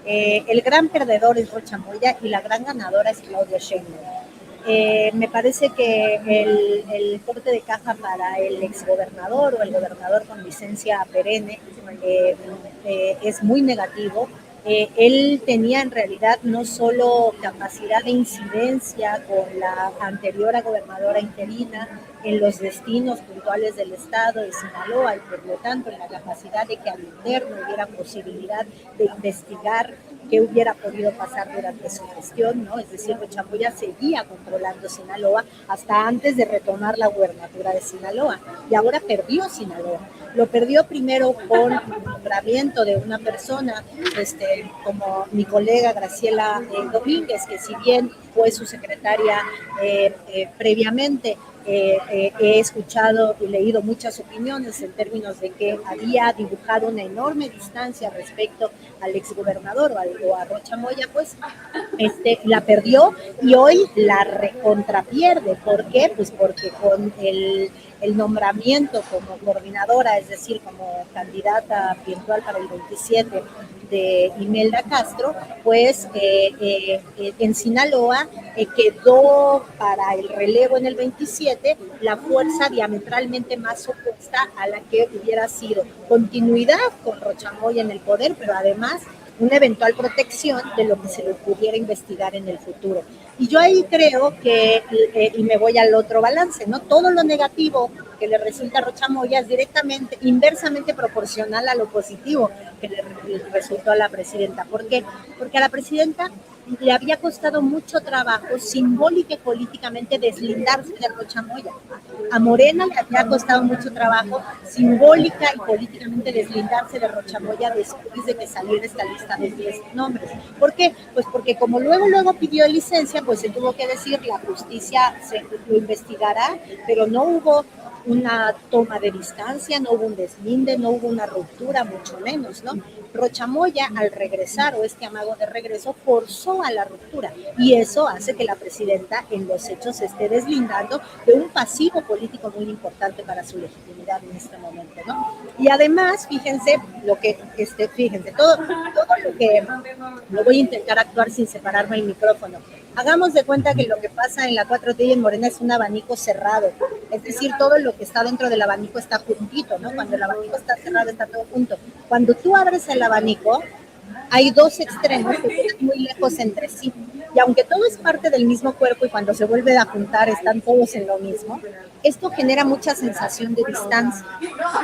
el gran perdedor es Rocha Moya y la gran ganadora es Claudia Sheinbaum. Me parece que el corte de caja para el exgobernador o el gobernador con licencia perenne es muy negativo. Él tenía en realidad no solo capacidad de incidencia con la anterior gobernadora interina en los destinos puntuales del estado de Sinaloa y por lo tanto en la capacidad de que al interno hubiera posibilidad de investigar qué hubiera podido pasar durante su gestión, ¿no? Es decir, Rocha Moya seguía controlando Sinaloa hasta antes de retomar la gubernatura de Sinaloa y ahora perdió Sinaloa. Lo perdió primero con el nombramiento de una persona como mi colega Graciela Domínguez, que si bien fue su secretaria previamente, he escuchado y leído muchas opiniones en términos de que había dibujado una enorme distancia respecto al exgobernador o a Rocha Moya, pues la perdió y hoy la recontrapierde. ¿Por qué? Pues porque con el nombramiento como coordinadora, es decir, como candidata virtual para el 27 de Imelda Castro, pues en Sinaloa quedó para el relevo en el 27 la fuerza diametralmente más opuesta a la que hubiera sido continuidad con Rocha Moya en el poder, pero además una eventual protección de lo que se le pudiera investigar en el futuro. Y yo ahí creo que, y me voy al otro balance, ¿no? Todo lo negativo que le resulta a Rocha Moya es directamente, inversamente proporcional a lo positivo que le resultó a la presidenta. ¿Por qué? Porque a la presidenta le había costado mucho trabajo simbólica y políticamente deslindarse de Rocha Moya. A Morena le había costado mucho trabajo simbólica y políticamente deslindarse de Rocha Moya después de que saliera esta lista de 10 nombres. ¿Por qué? Pues porque como luego pidió licencia, pues se tuvo que decir, la justicia lo investigará, pero no hubo una toma de distancia, no hubo un deslinde, no hubo una ruptura, mucho menos, ¿no? Rocha Moya, al regresar, o este amago de regreso, forzó a la ruptura, y eso hace que la presidenta en los hechos se esté deslindando de un pasivo político muy importante para su legitimidad en este momento, ¿no? Y además, fíjense, todo lo que, lo voy a intentar actuar sin separarme el micrófono. Hagamos de cuenta que lo que pasa en la 4T y en Morena es un abanico cerrado, es decir, todo lo que está dentro del abanico está juntito, ¿no? Cuando el abanico está cerrado está todo junto. Cuando tú abres el abanico, hay dos extremos que están muy lejos entre sí. Y aunque todo es parte del mismo cuerpo y cuando se vuelve a juntar están todos en lo mismo, esto genera mucha sensación de distancia.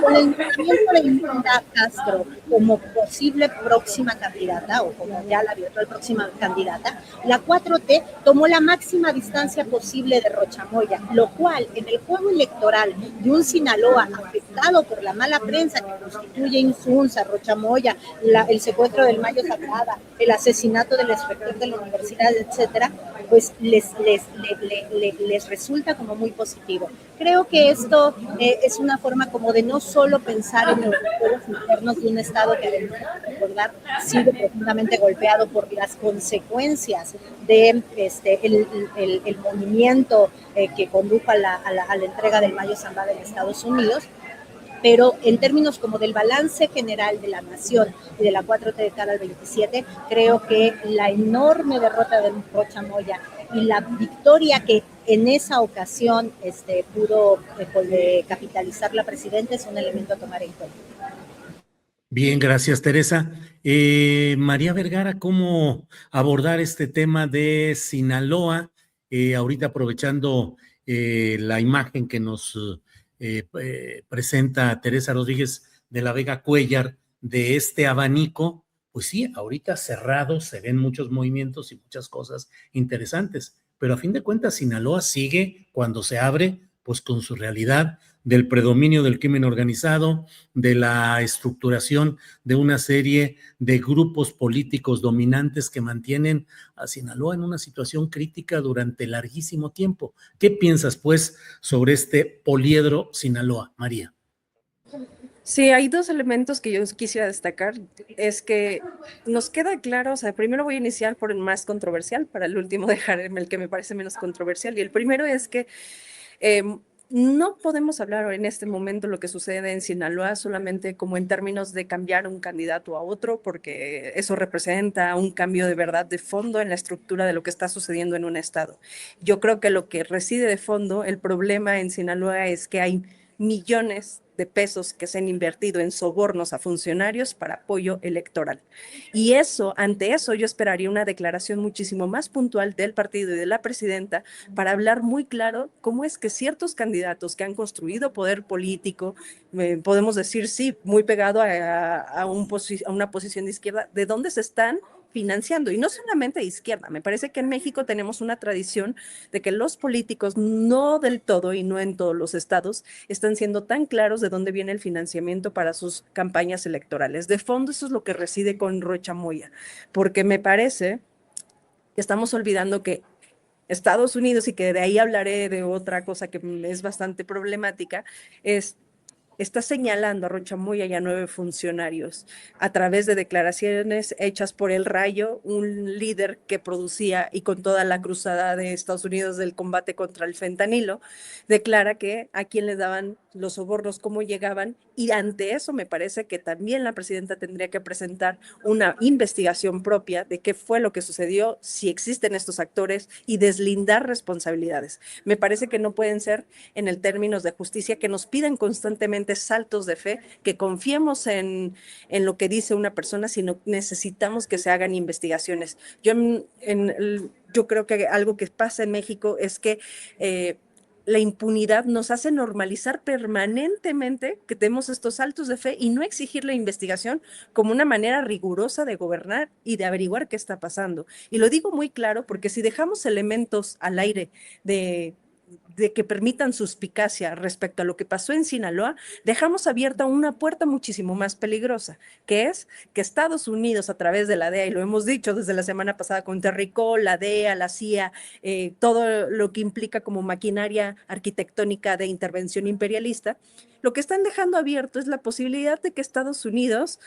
Con el nombramiento de Imelda Castro como posible próxima candidata, o como ya la virtual próxima candidata, la 4T tomó la máxima distancia posible de Rocha Moya, lo cual en el juego electoral de un Sinaloa afectado por la mala prensa que constituye Insunza, Rocha Moya, el secuestro del Mayo Zambada, el asesinato del inspector de la universidad, etcétera, pues les resulta como muy positivo. Creo que esto es una forma como de no solo pensar en los juegos internos de un Estado que, además de recordar, sigue profundamente golpeado por las consecuencias de el movimiento que condujo a la entrega del Mayo Zambada en Estados Unidos, pero en términos como del balance general de la nación y de la 4T de cara al 27, creo que la enorme derrota de Rocha Moya y la victoria que en esa ocasión pudo capitalizar la presidenta es un elemento a tomar en cuenta. Bien, gracias, Teresa. María Vergara, ¿cómo abordar este tema de Sinaloa? Ahorita aprovechando la imagen que nos presenta Teresa Rodríguez de la Vega Cuéllar de este abanico, pues sí, ahorita cerrado se ven muchos movimientos y muchas cosas interesantes, pero a fin de cuentas Sinaloa sigue cuando se abre, pues con su realidad del predominio del crimen organizado, de la estructuración de una serie de grupos políticos dominantes que mantienen a Sinaloa en una situación crítica durante larguísimo tiempo. ¿Qué piensas, pues, sobre este poliedro Sinaloa, María? Sí, hay dos elementos que yo quisiera destacar. Es que nos queda claro, o sea, primero voy a iniciar por el más controversial, para el último dejarme el que me parece menos controversial. Y el primero es que No podemos hablar en este momento lo que sucede en Sinaloa solamente como en términos de cambiar un candidato a otro, porque eso representa un cambio de verdad de fondo en la estructura de lo que está sucediendo en un estado. Yo creo que lo que reside de fondo, el problema en Sinaloa es que hay millones de pesos que se han invertido en sobornos a funcionarios para apoyo electoral. Y eso, ante eso, yo esperaría una declaración muchísimo más puntual del partido y de la presidenta para hablar muy claro cómo es que ciertos candidatos que han construido poder político, podemos decir, sí, muy pegado a una posición de izquierda, de dónde se están financiando, y no solamente de izquierda. Me parece que en México tenemos una tradición de que los políticos, no del todo y no en todos los estados, están siendo tan claros de dónde viene el financiamiento para sus campañas electorales. De fondo, eso es lo que reside con Rocha Moya, porque me parece que estamos olvidando que Estados Unidos, y que de ahí hablaré de otra cosa que es bastante problemática, está señalando a Rocha Moya y a 9 funcionarios a través de declaraciones hechas por El Rayo, un líder que producía, y con toda la cruzada de Estados Unidos del combate contra el fentanilo, declara que a quién les daban los sobornos, cómo llegaban, y ante eso me parece que también la presidenta tendría que presentar una investigación propia de qué fue lo que sucedió, si existen estos actores, y deslindar responsabilidades. Me parece que no pueden ser, en el términos de justicia, que nos piden constantemente saltos de fe, que confiemos en lo que dice una persona, sino necesitamos que se hagan investigaciones. Yo creo que algo que pasa en México es que la impunidad nos hace normalizar permanentemente que tenemos estos saltos de fe y no exigir la investigación como una manera rigurosa de gobernar y de averiguar qué está pasando. Y lo digo muy claro porque si dejamos elementos al aire de que permitan suspicacia respecto a lo que pasó en Sinaloa, dejamos abierta una puerta muchísimo más peligrosa, que es que Estados Unidos, a través de la DEA, y lo hemos dicho desde la semana pasada con Terry Cole, la DEA, la CIA, todo lo que implica como maquinaria arquitectónica de intervención imperialista, lo que están dejando abierto es la posibilidad de que Estados Unidos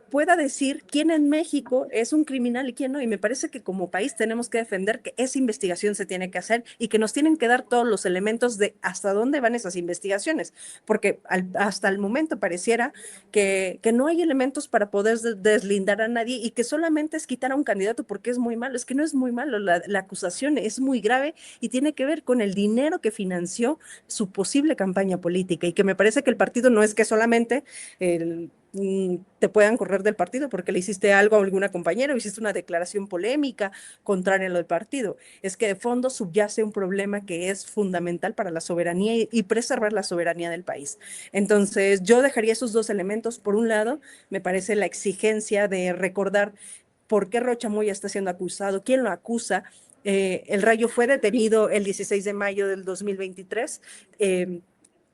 pueda decir quién en México es un criminal y quién no. Y me parece que como país tenemos que defender que esa investigación se tiene que hacer y que nos tienen que dar todos los elementos de hasta dónde van esas investigaciones, porque hasta el momento pareciera que no hay elementos para poder deslindar a nadie y que solamente es quitar a un candidato porque es muy malo. Es que no es muy malo, la acusación es muy grave y tiene que ver con el dinero que financió su posible campaña política, y que me parece que el partido no es que solamente te puedan correr del partido porque le hiciste algo a alguna compañera o hiciste una declaración polémica contraria a lo del partido. Es que de fondo subyace un problema que es fundamental para la soberanía y preservar la soberanía del país. Entonces, yo dejaría esos dos elementos. Por un lado, me parece la exigencia de recordar por qué Rocha Moya está siendo acusado, quién lo acusa. El Rayo fue detenido el 16 de mayo del 2023.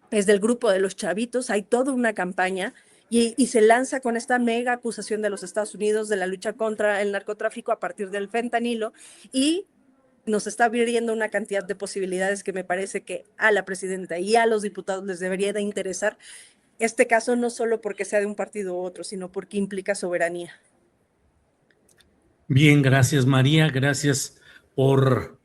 Es del grupo de los chavitos, hay toda una campaña y se lanza con esta mega acusación de los Estados Unidos de la lucha contra el narcotráfico a partir del fentanilo, y nos está abriendo una cantidad de posibilidades que me parece que a la presidenta y a los diputados les debería de interesar este caso, no solo porque sea de un partido u otro, sino porque implica soberanía. Bien, gracias María, gracias por,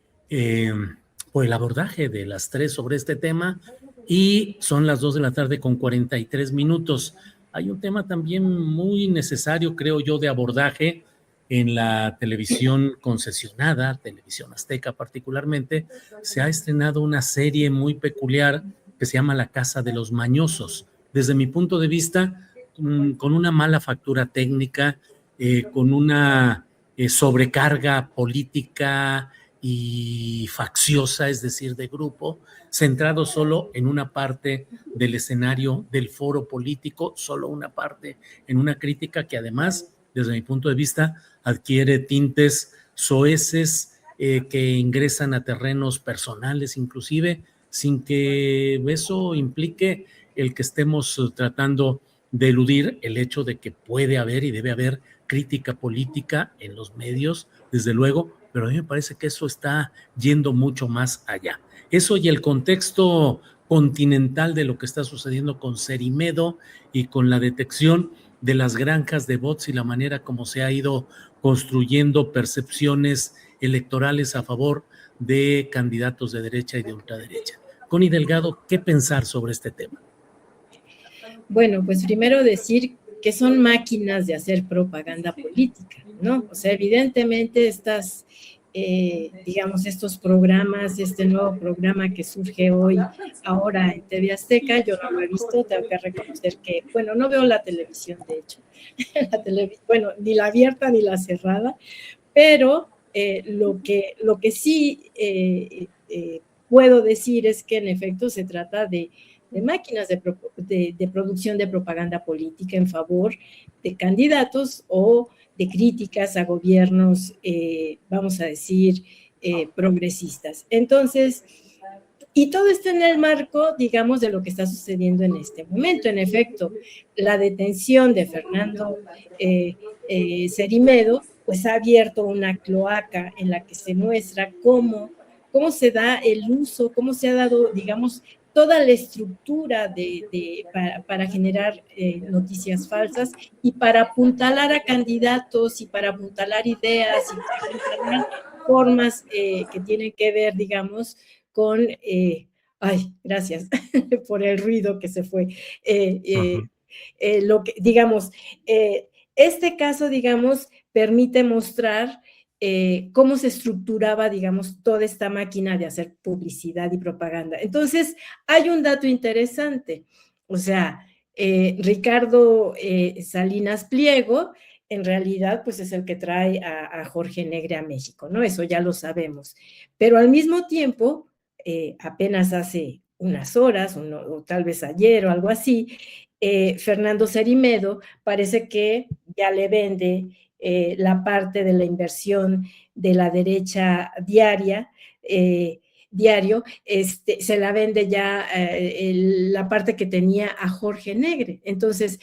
por el abordaje de las tres sobre este tema, y son las 2 de la tarde con 43 minutos. Hay un tema también muy necesario, creo yo, de abordaje en la televisión concesionada, Televisión Azteca particularmente. Se ha estrenado una serie muy peculiar que se llama La Casa de los Mañosos. Desde mi punto de vista, con una mala factura técnica, con una sobrecarga política y facciosa, es decir, de grupo, centrado solo en una parte del escenario del foro político, solo una parte, en una crítica que además, desde mi punto de vista, adquiere tintes soeces que ingresan a terrenos personales inclusive, sin que eso implique el que estemos tratando de eludir el hecho de que puede haber y debe haber crítica política en los medios, desde luego, pero a mí me parece que eso está yendo mucho más allá. Eso y el contexto continental de lo que está sucediendo con Cerimedo y con la detección de las granjas de bots y la manera como se ha ido construyendo percepciones electorales a favor de candidatos de derecha y de ultraderecha. Connie Delgado, ¿qué pensar sobre este tema? Bueno, pues primero decir que son máquinas de hacer propaganda política, ¿no? O sea, evidentemente digamos, estos programas, este nuevo programa que surge hoy, ahora en TV Azteca, yo no lo he visto, tengo que reconocer que, bueno, no veo la televisión, de hecho, bueno, ni la abierta ni la cerrada, pero lo que sí puedo decir es que en efecto se trata de máquinas de producción de propaganda política en favor de candidatos o de críticas a gobiernos, vamos a decir, progresistas. Entonces, y todo esto en el marco, digamos, de lo que está sucediendo en este momento. En efecto, la detención de Fernando Cerimedo, pues ha abierto una cloaca en la que se muestra cómo se da el uso, cómo se ha dado, digamos, toda la estructura para generar noticias falsas y para apuntalar a candidatos y para apuntalar ideas y para apuntalar formas que tienen que ver, digamos, con, ay, gracias por el ruido que se fue, lo que, digamos, este caso, digamos, permite mostrar cómo se estructuraba, digamos, toda esta máquina de hacer publicidad y propaganda. Entonces, hay un dato interesante, o sea, Ricardo Salinas Pliego, en realidad, pues es el que trae a Jorge Negre a México, ¿no? Eso ya lo sabemos. Pero al mismo tiempo, apenas hace unas horas, o tal vez ayer o algo así, Fernando Cerimedo parece que ya le vende la parte de la inversión de la derecha diario, se la vende ya la parte que tenía a Jorge Negre. Entonces,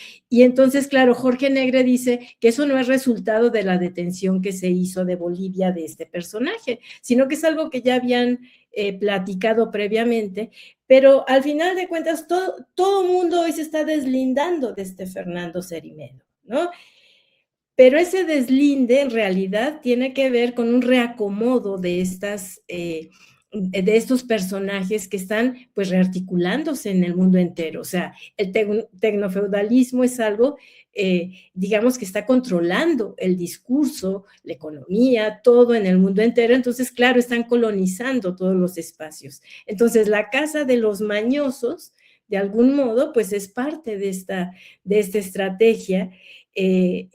claro, Jorge Negre dice que eso no es resultado de la detención que se hizo de Bolivia de este personaje, sino que es algo que ya habían platicado previamente, pero al final de cuentas todo mundo hoy se está deslindando de este Fernando Cerimedo, ¿no? Pero ese deslinde en realidad tiene que ver con un reacomodo de estos personajes que están pues rearticulándose en el mundo entero. O sea, el tecnofeudalismo es algo, digamos, que está controlando el discurso, la economía, todo en el mundo entero. Entonces, claro, están colonizando todos los espacios. Entonces, la casa de los mañosos, de algún modo, pues es parte de esta estrategia que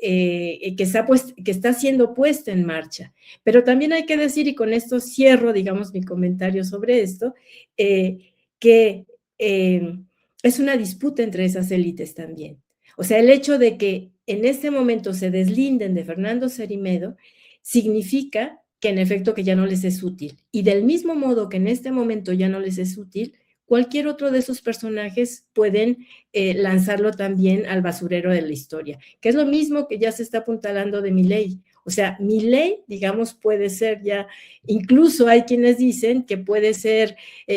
está siendo puesta en marcha. Pero también hay que decir, y con esto cierro, digamos, mi comentario sobre esto, que es una disputa entre esas élites también. O sea, el hecho de que en este momento se deslinden de Fernando Cerimedo significa que en efecto que ya no les es útil. Y del mismo modo que en este momento ya no les es útil, cualquier otro de esos personajes pueden lanzarlo también al basurero de la historia, que es lo mismo que ya se está apuntalando de Milei. O sea, Milei, digamos, puede ser ya, incluso hay quienes dicen que puede ser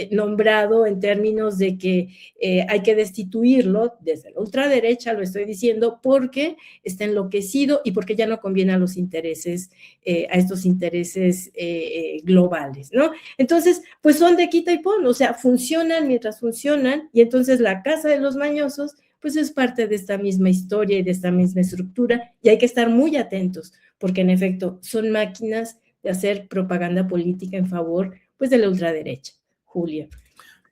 nombrado en términos de que hay que destituirlo desde la ultraderecha, lo estoy diciendo, porque está enloquecido y porque ya no conviene a los intereses, a estos intereses globales, ¿no? Entonces, pues son de quita y pon, o sea, funcionan mientras funcionan, y entonces la casa de los mañosos, pues es parte de esta misma historia y de esta misma estructura, y hay que estar muy atentos, porque en efecto son máquinas de hacer propaganda política en favor, pues, de la ultraderecha. Julio.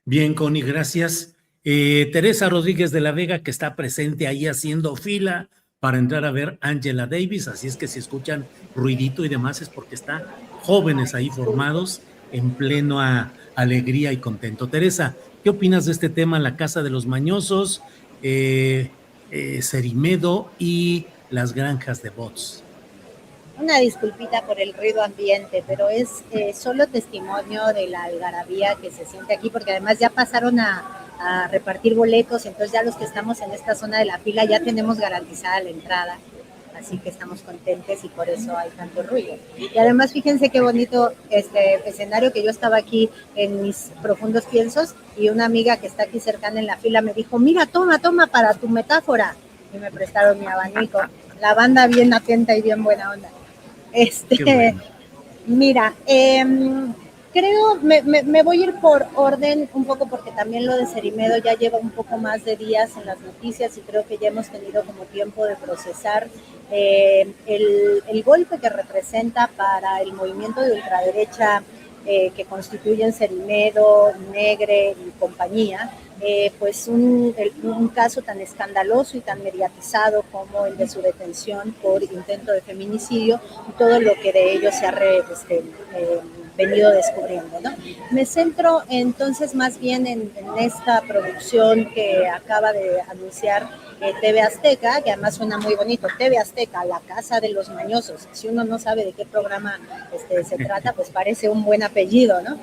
Bien, Connie, gracias. Teresa Rodríguez de la Vega, que está presente ahí haciendo fila para entrar a ver Angela Davis, así es que si escuchan ruidito y demás es porque están jóvenes ahí formados en plena alegría y contento. Teresa, ¿qué opinas de este tema, la Casa de los Mañosos, Cerimedo y las granjas de bots? Una disculpita por el ruido ambiente, pero es solo testimonio de la algarabía que se siente aquí, porque además ya pasaron a repartir boletos, entonces ya los que estamos en esta zona de la fila ya tenemos garantizada la entrada, así que estamos contentos y por eso hay tanto ruido. Y además fíjense qué bonito este escenario, que yo estaba aquí en mis profundos piensos y una amiga que está aquí cercana en la fila me dijo, mira, toma para tu metáfora, y me prestaron mi abanico. La banda bien atenta y bien buena onda. Bueno. Mira, Creo, me voy a ir por orden un poco porque también lo de Cerimedo ya lleva un poco más de días en las noticias y creo que ya hemos tenido como tiempo de procesar el golpe que representa para el movimiento de ultraderecha que constituyen Cerimedo, Negre y compañía, pues un caso tan escandaloso y tan mediatizado como el de su detención por intento de feminicidio y todo lo que de ello se ha venido descubriendo, ¿no? Me centro entonces más bien en esta producción que acaba de anunciar TV Azteca, que además suena muy bonito, TV Azteca, la casa de los mañosos. Si uno no sabe de qué programa se trata, pues parece un buen apellido, ¿no?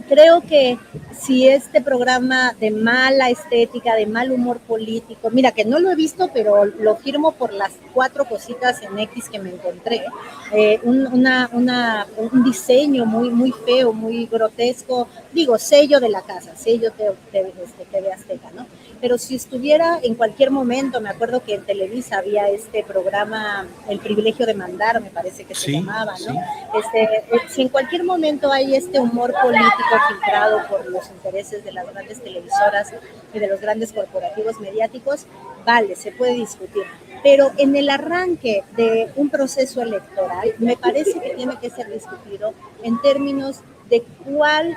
Creo que si este programa de mala estética, de mal humor político, mira que no lo he visto, pero lo firmo por las 4 cositas en X que me encontré, un diseño muy feo, muy grotesco, digo, sello de la casa, sello TV Azteca, ¿no? Pero si estuviera en cualquier momento, me acuerdo que en Televisa había este programa, El privilegio de mandar, me parece que se llamaba, ¿no? Sí. Si en cualquier momento hay este humor político filtrado por los intereses de las grandes televisoras y de los grandes corporativos mediáticos, vale, se puede discutir. Pero en el arranque de un proceso electoral, me parece que tiene que ser discutido en términos de cuál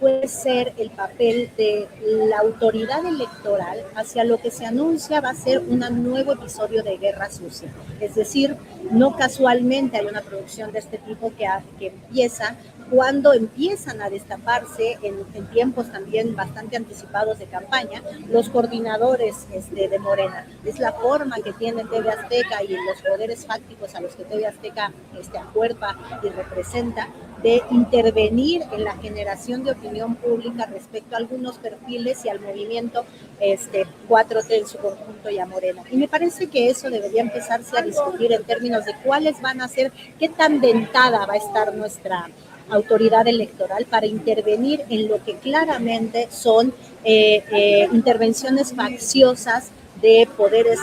puede ser el papel de la autoridad electoral hacia lo que se anuncia va a ser un nuevo episodio de guerra sucia. Es decir, no casualmente hay una producción de este tipo que empieza cuando empiezan a destaparse en tiempos también bastante anticipados de campaña, los coordinadores de Morena. Es la forma que tiene TV Azteca y los poderes fácticos a los que TV Azteca acuerpa y representa, de intervenir en la generación de opinión pública respecto a algunos perfiles y al movimiento 4T en su conjunto y a Morena. Y me parece que eso debería empezarse a discutir en términos de cuáles van a ser, qué tan dentada va a estar nuestra autoridad electoral para intervenir en lo que claramente son intervenciones facciosas de poderes,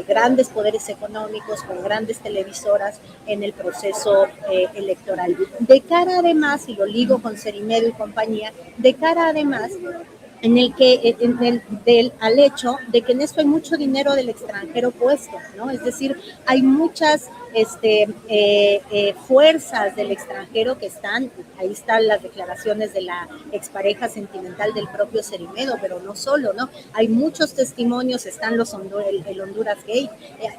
grandes poderes económicos con grandes televisoras en el proceso electoral. De cara además, y lo ligo con Cerimedo y compañía, de cara además al hecho de que en esto hay mucho dinero del extranjero puesto, ¿no? Es decir, hay muchas fuerzas del extranjero que están, ahí están las declaraciones de la expareja sentimental del propio Cerimedo, pero no solo, ¿no? Hay muchos testimonios, están el Honduras Gate,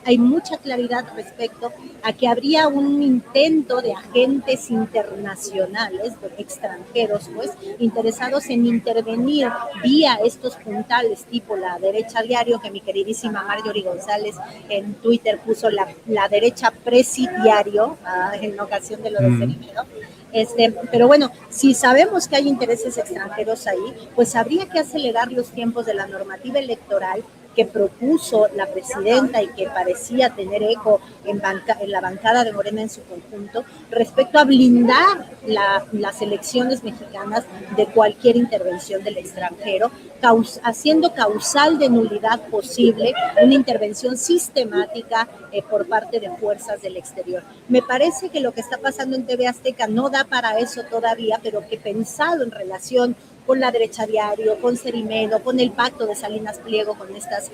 hay mucha claridad respecto a que habría un intento de agentes internacionales, extranjeros, pues, interesados en intervenir vía estos puntales tipo la derecha diario, que mi queridísima Marjorie González en Twitter puso la derecha presidiario en ocasión de lo de Cerimedo. Pero bueno, si sabemos que hay intereses extranjeros ahí, pues habría que acelerar los tiempos de la normativa electoral que propuso la presidenta y que parecía tener eco en la bancada de Morena en su conjunto, respecto a blindar las elecciones mexicanas de cualquier intervención del extranjero, haciendo causal de nulidad posible una intervención sistemática por parte de fuerzas del exterior. Me parece que lo que está pasando en TV Azteca no da para eso todavía, pero que pensado en relación con la derecha diario, con Cerimedo, con el pacto de Salinas Pliego, con estas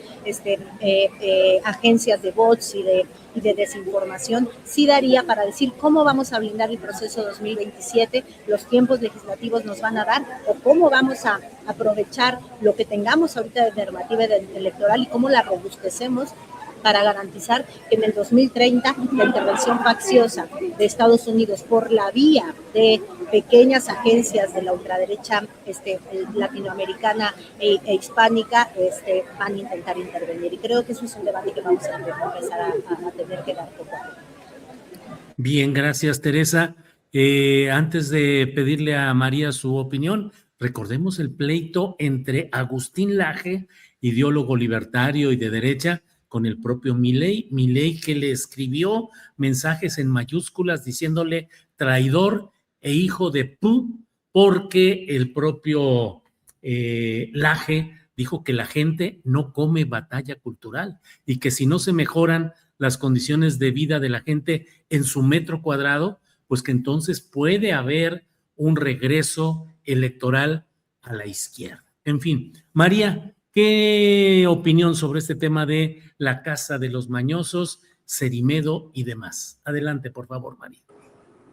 agencias de bots y de desinformación, sí daría para decir cómo vamos a blindar el proceso 2027, los tiempos legislativos nos van a dar, o cómo vamos a aprovechar lo que tengamos ahorita de normativa electoral y cómo la robustecemos para garantizar que en el 2030 la intervención facciosa de Estados Unidos por la vía de pequeñas agencias de la ultraderecha latinoamericana e hispánica van a intentar intervenir. Y creo que eso es un debate que vamos a empezar a tener que dar poco a poco. Bien, gracias, Teresa. Antes de pedirle a María su opinión, recordemos el pleito entre Agustín Laje, ideólogo libertario y de derecha, con el propio Milei que le escribió mensajes en mayúsculas diciéndole traidor e hijo de pu, porque el propio Laje dijo que la gente no come batalla cultural y que si no se mejoran las condiciones de vida de la gente en su metro cuadrado, pues que entonces puede haber un regreso electoral a la izquierda. En fin, María, ¿qué opinión sobre este tema de la Casa de los Mañosos, Cerimedo y demás? Adelante, por favor, María.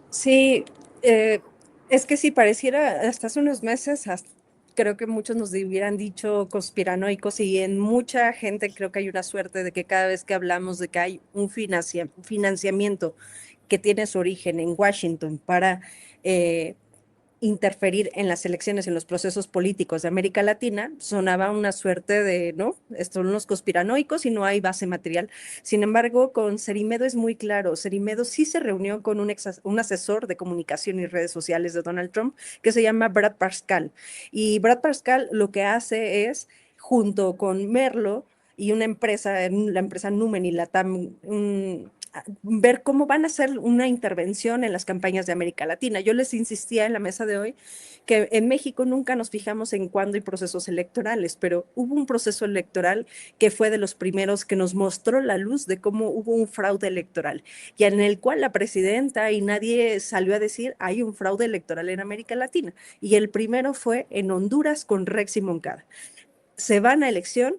Sí, es que sí, pareciera, hasta hace unos meses, creo que muchos nos hubieran dicho conspiranoicos, y en mucha gente creo que hay una suerte de que cada vez que hablamos de que hay un financiamiento que tiene su origen en Washington para interferir en las elecciones, en los procesos políticos de América Latina, sonaba una suerte de, ¿no? Estos son los conspiranoicos y no hay base material. Sin embargo, con Cerimedo es muy claro. Cerimedo sí se reunió con un asesor de comunicación y redes sociales de Donald Trump que se llama Brad Parscale. Y Brad Parscale lo que hace es, junto con Merlo y una empresa, la empresa Numen y Latam, ver cómo van a hacer una intervención en las campañas de América Latina. Yo les insistía en la mesa de hoy que en México nunca nos fijamos en cuándo hay procesos electorales, pero hubo un proceso electoral que fue de los primeros que nos mostró la luz de cómo hubo un fraude electoral, y en el cual la presidenta y nadie salió a decir hay un fraude electoral en América Latina. Y el primero fue en Honduras con Rex y Moncada. Se van a elección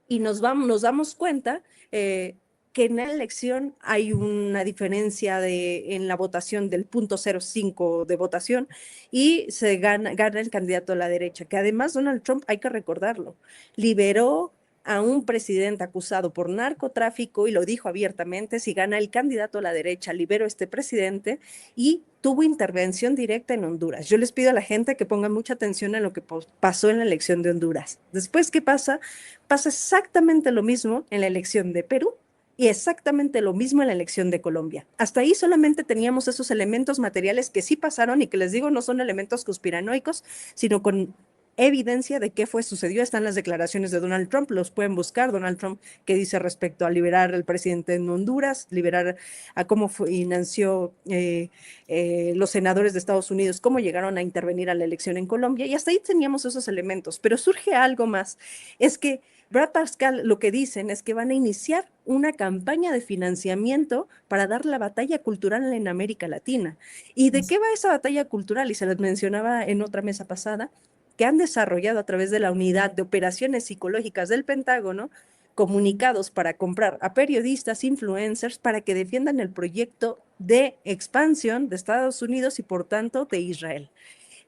y nos damos cuenta que en la elección hay una diferencia en la votación del 0.05 de votación, y se gana el candidato a la derecha, que además Donald Trump, hay que recordarlo, liberó a un presidente acusado por narcotráfico, y lo dijo abiertamente: si gana el candidato a la derecha, libero a este presidente, y tuvo intervención directa en Honduras. Yo les pido a la gente que pongan mucha atención en lo que pasó en la elección de Honduras. Después, ¿qué pasa? Pasa exactamente lo mismo en la elección de Perú y exactamente lo mismo en la elección de Colombia. Hasta ahí solamente teníamos esos elementos materiales que sí pasaron y que, les digo, no son elementos conspiranoicos, sino con evidencia de qué sucedió. Están las declaraciones de Donald Trump, los pueden buscar. Donald Trump, que dice respecto a liberar al presidente en Honduras, liberar a cómo financió los senadores de Estados Unidos, cómo llegaron a intervenir a la elección en Colombia, y hasta ahí teníamos esos elementos. Pero surge algo más, es que Brad Parscale lo que dicen es que van a iniciar una campaña de financiamiento para dar la batalla cultural en América Latina. ¿Y de qué va esa batalla cultural? Y se les mencionaba en otra mesa pasada, que han desarrollado a través de la Unidad de Operaciones Psicológicas del Pentágono comunicados para comprar a periodistas, influencers, para que defiendan el proyecto de expansión de Estados Unidos y por tanto de Israel.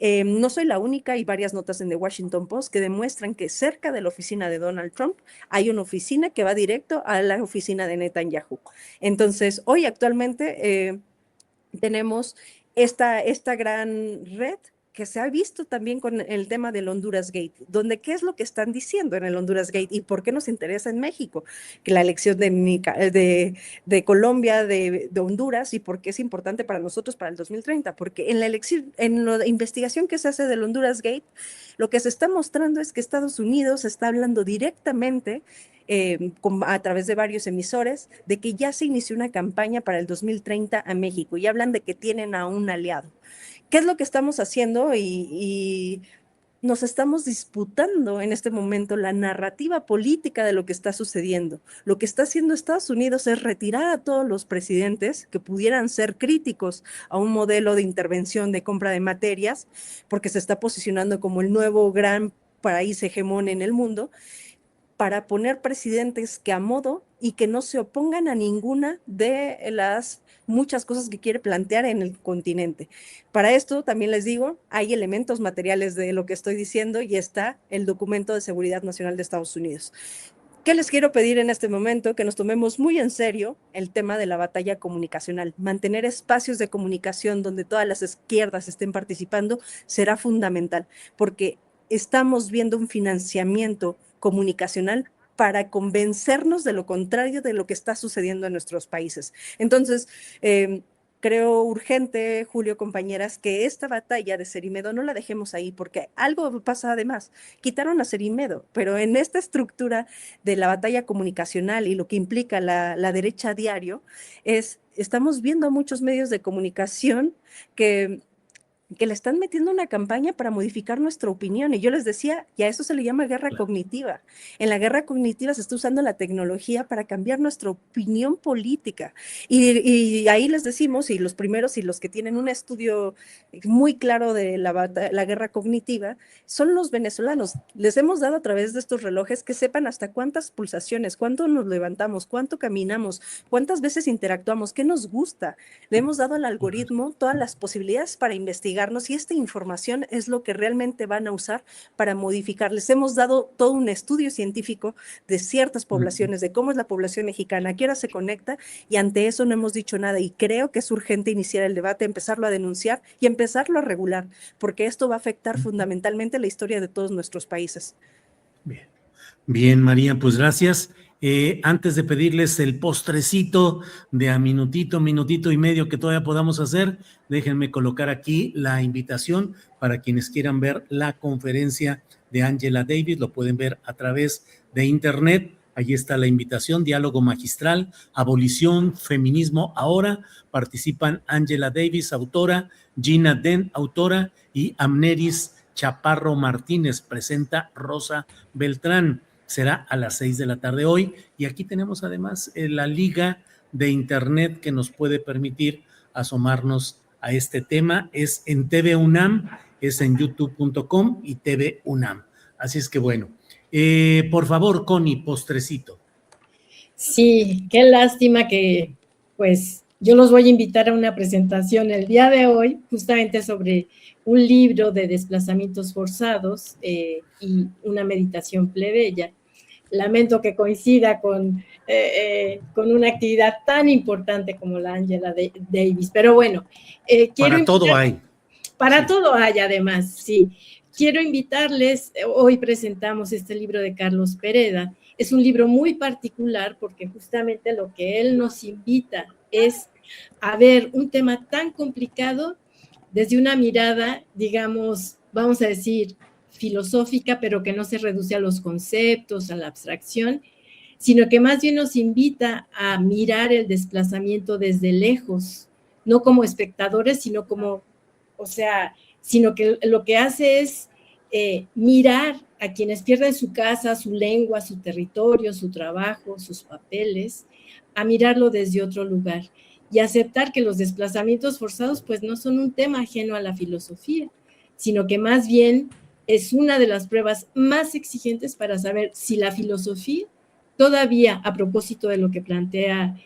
No soy la única, hay varias notas en The Washington Post que demuestran que cerca de la oficina de Donald Trump hay una oficina que va directo a la oficina de Netanyahu. Entonces, hoy actualmente tenemos esta gran red que se ha visto también con el tema del Honduras Gate, donde qué es lo que están diciendo en el Honduras Gate y por qué nos interesa en México, que la elección de Colombia, de Honduras, y por qué es importante para nosotros para el 2030, porque en la elección, en la investigación que se hace del Honduras Gate, lo que se está mostrando es que Estados Unidos está hablando directamente a través de varios emisores, de que ya se inició una campaña para el 2030 a México, y hablan de que tienen a un aliado. ¿Qué es lo que estamos haciendo? Y nos estamos disputando en este momento la narrativa política de lo que está sucediendo. Lo que está haciendo Estados Unidos es retirar a todos los presidentes que pudieran ser críticos a un modelo de intervención de compra de materias, porque se está posicionando como el nuevo gran país hegemón en el mundo, para poner presidentes que a modo y que no se opongan a ninguna de las muchas cosas que quiere plantear en el continente. Para esto, también les digo, hay elementos materiales de lo que estoy diciendo, y está el documento de seguridad nacional de Estados Unidos. ¿Qué les quiero pedir en este momento? Que nos tomemos muy en serio el tema de la batalla comunicacional. Mantener espacios de comunicación donde todas las izquierdas estén participando será fundamental, porque estamos viendo un financiamiento comunicacional para convencernos de lo contrario de lo que está sucediendo en nuestros países. Entonces, creo urgente, Julio, compañeras, que esta batalla de Cerimedo no la dejemos ahí, porque algo pasa además. Quitaron a Cerimedo, pero en esta estructura de la batalla comunicacional y lo que implica la derecha a diario, estamos viendo muchos medios de comunicación que que le están metiendo una campaña para modificar nuestra opinión. Y yo les decía, y a eso se le llama guerra cognitiva. En la guerra cognitiva se está usando la tecnología para cambiar nuestra opinión política. Y ahí les decimos, y los primeros y los que tienen un estudio muy claro de la guerra cognitiva, son los venezolanos. Les hemos dado a través de estos relojes que sepan hasta cuántas pulsaciones, cuánto nos levantamos, cuánto caminamos, cuántas veces interactuamos, qué nos gusta. Le hemos dado al algoritmo todas las posibilidades para investigarnos y esta información es lo que realmente van a usar para modificar. Les hemos dado todo un estudio científico de ciertas poblaciones, de cómo es la población mexicana, a qué hora se conecta y ante eso no hemos dicho nada y creo que es urgente iniciar el debate, empezarlo a denunciar y empezarlo a regular, porque esto va a afectar fundamentalmente la historia de todos nuestros países. Bien, bien, María, pues gracias. Antes de pedirles el postrecito de a minutito y medio que todavía podamos hacer, déjenme colocar aquí la invitación para quienes quieran ver la conferencia de Angela Davis, lo pueden ver a través de internet. Allí está la invitación, diálogo magistral, abolición, feminismo ahora. Participan Angela Davis, autora, Gina Dent, autora, y Amneris Chaparro Martínez, presenta Rosa Beltrán. Será a las 6 de la tarde hoy. Y aquí tenemos además la liga de internet que nos puede permitir asomarnos a este tema. Es en TV UNAM, es en youtube.com y TV UNAM. Así es que bueno, por favor, Connie, postrecito. Sí, qué lástima que pues yo los voy a invitar a una presentación el día de hoy, justamente sobre un libro de desplazamientos forzados y una meditación plebeya. Lamento que coincida con una actividad tan importante como la Angela Davis, pero bueno. Para todo hay. Para todo hay, además, sí. Quiero invitarles, hoy presentamos este libro de Carlos Pereda. Es un libro muy particular porque justamente lo que él nos invita es a ver un tema tan complicado desde una mirada, digamos, vamos a decir, filosófica, pero que no se reduce a los conceptos, a la abstracción, sino que más bien nos invita a mirar el desplazamiento desde lejos, no como espectadores, sino como, o sea, sino que lo que hace es mirar a quienes pierden su casa, su lengua, su territorio, su trabajo, sus papeles, a mirarlo desde otro lugar y aceptar que los desplazamientos forzados pues no son un tema ajeno a la filosofía, sino que más bien es una de las pruebas más exigentes para saber si la filosofía todavía, a propósito de lo que plantea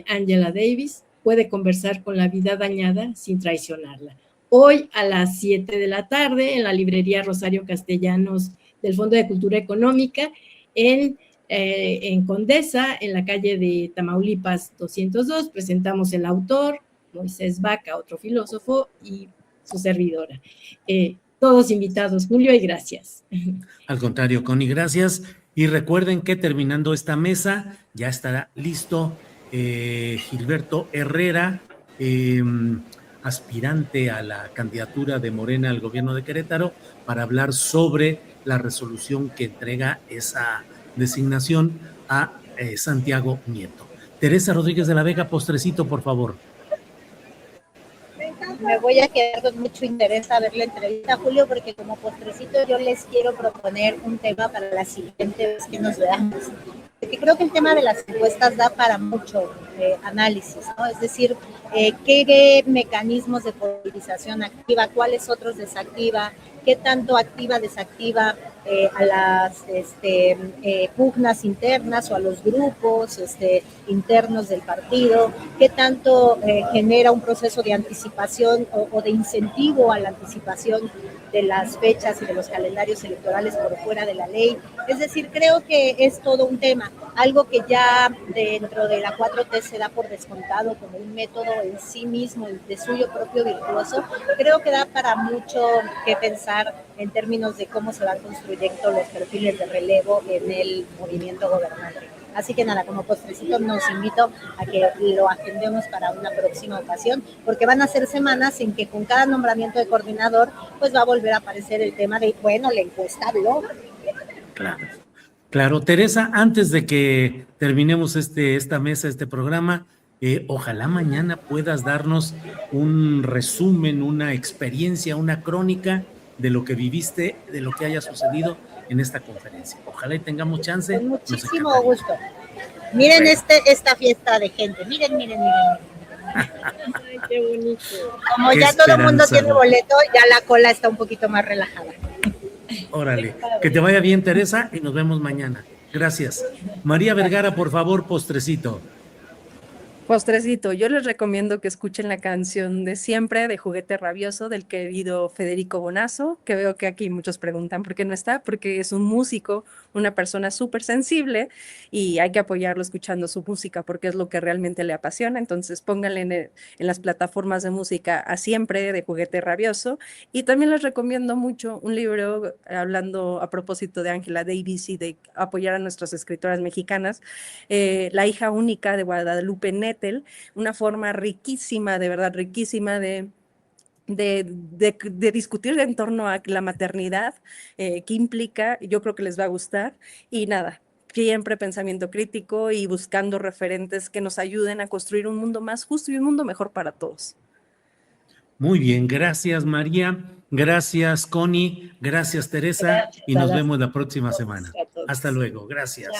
Angela Davis, puede conversar con la vida dañada sin traicionarla. Hoy a las 7 de la tarde en la librería Rosario Castellanos del Fondo de Cultura Económica en Condesa, en la calle de Tamaulipas 202, presentamos el autor, Moisés Vaca, otro filósofo, y su servidora. Todos invitados, Julio, y gracias. Al contrario, Connie, gracias. Y recuerden que terminando esta mesa ya estará listo Gilberto Herrera, aspirante a la candidatura de Morena al gobierno de Querétaro, para hablar sobre la resolución que entrega esa designación a Santiago Nieto. Teresa Rodríguez de la Vega, postrecito, por favor. Me voy a quedar con mucho interés a ver la entrevista, Julio, porque como postrecito yo les quiero proponer un tema para la siguiente vez que nos veamos. Porque creo que el tema de las encuestas da para mucho análisis, ¿no? Es decir, qué mecanismos de politización activa, cuáles otros desactiva, qué tanto activa, desactiva a las pugnas internas o a los grupos internos del partido, qué tanto genera un proceso de anticipación o de incentivo a la anticipación de las fechas y de los calendarios electorales por fuera de la ley. Es decir, creo que es todo un tema, algo que ya dentro de la 4T se da por descontado como un método en sí mismo, de suyo propio virtuoso. Creo que da para mucho que pensar en términos de cómo se van construyendo los perfiles de relevo en el movimiento gobernante. Así que nada, como postrecito nos invito a que lo agendemos para una próxima ocasión, porque van a ser semanas en que con cada nombramiento de coordinador, pues va a volver a aparecer el tema de, bueno, la encuesta habló. Claro. Teresa, antes de que terminemos esta mesa, este programa, Ojalá mañana puedas darnos un resumen, una experiencia, una crónica de lo que viviste, de lo que haya sucedido en esta conferencia. Ojalá y tengamos chance. Con nos muchísimo encantaría. gusto. Miren Bueno. esta fiesta de gente. Miren, miren, miren. Ay, qué bonito. Como Qué ya todo el mundo tiene esperanzador. boleto, ya la cola está un poquito más relajada. Órale, que te vaya bien, Teresa, y nos vemos mañana. Gracias. María Vergara, por favor, postrecito. Postrecito, yo les recomiendo que escuchen la canción de Siempre de Juguete Rabioso del querido Federico Bonazo, que veo que aquí muchos preguntan por qué no está, porque es un músico, una persona súper sensible y hay que apoyarlo escuchando su música porque es lo que realmente le apasiona. Entonces pónganle en las plataformas de música a Siempre de Juguete Rabioso. Y también les recomiendo mucho un libro hablando a propósito de Angela Davis y de apoyar a nuestras escritoras mexicanas, La hija única de Guadalupe Nettel, una forma riquísima, de verdad riquísima de discutir en torno a la maternidad, qué implica, yo creo que les va a gustar. Y nada, siempre pensamiento crítico y buscando referentes que nos ayuden a construir un mundo más justo y un mundo mejor para todos. Muy bien, gracias María, gracias Connie, gracias Teresa, Gracias y a nos las vemos la próxima dos, semana. a todos. Hasta luego, gracias.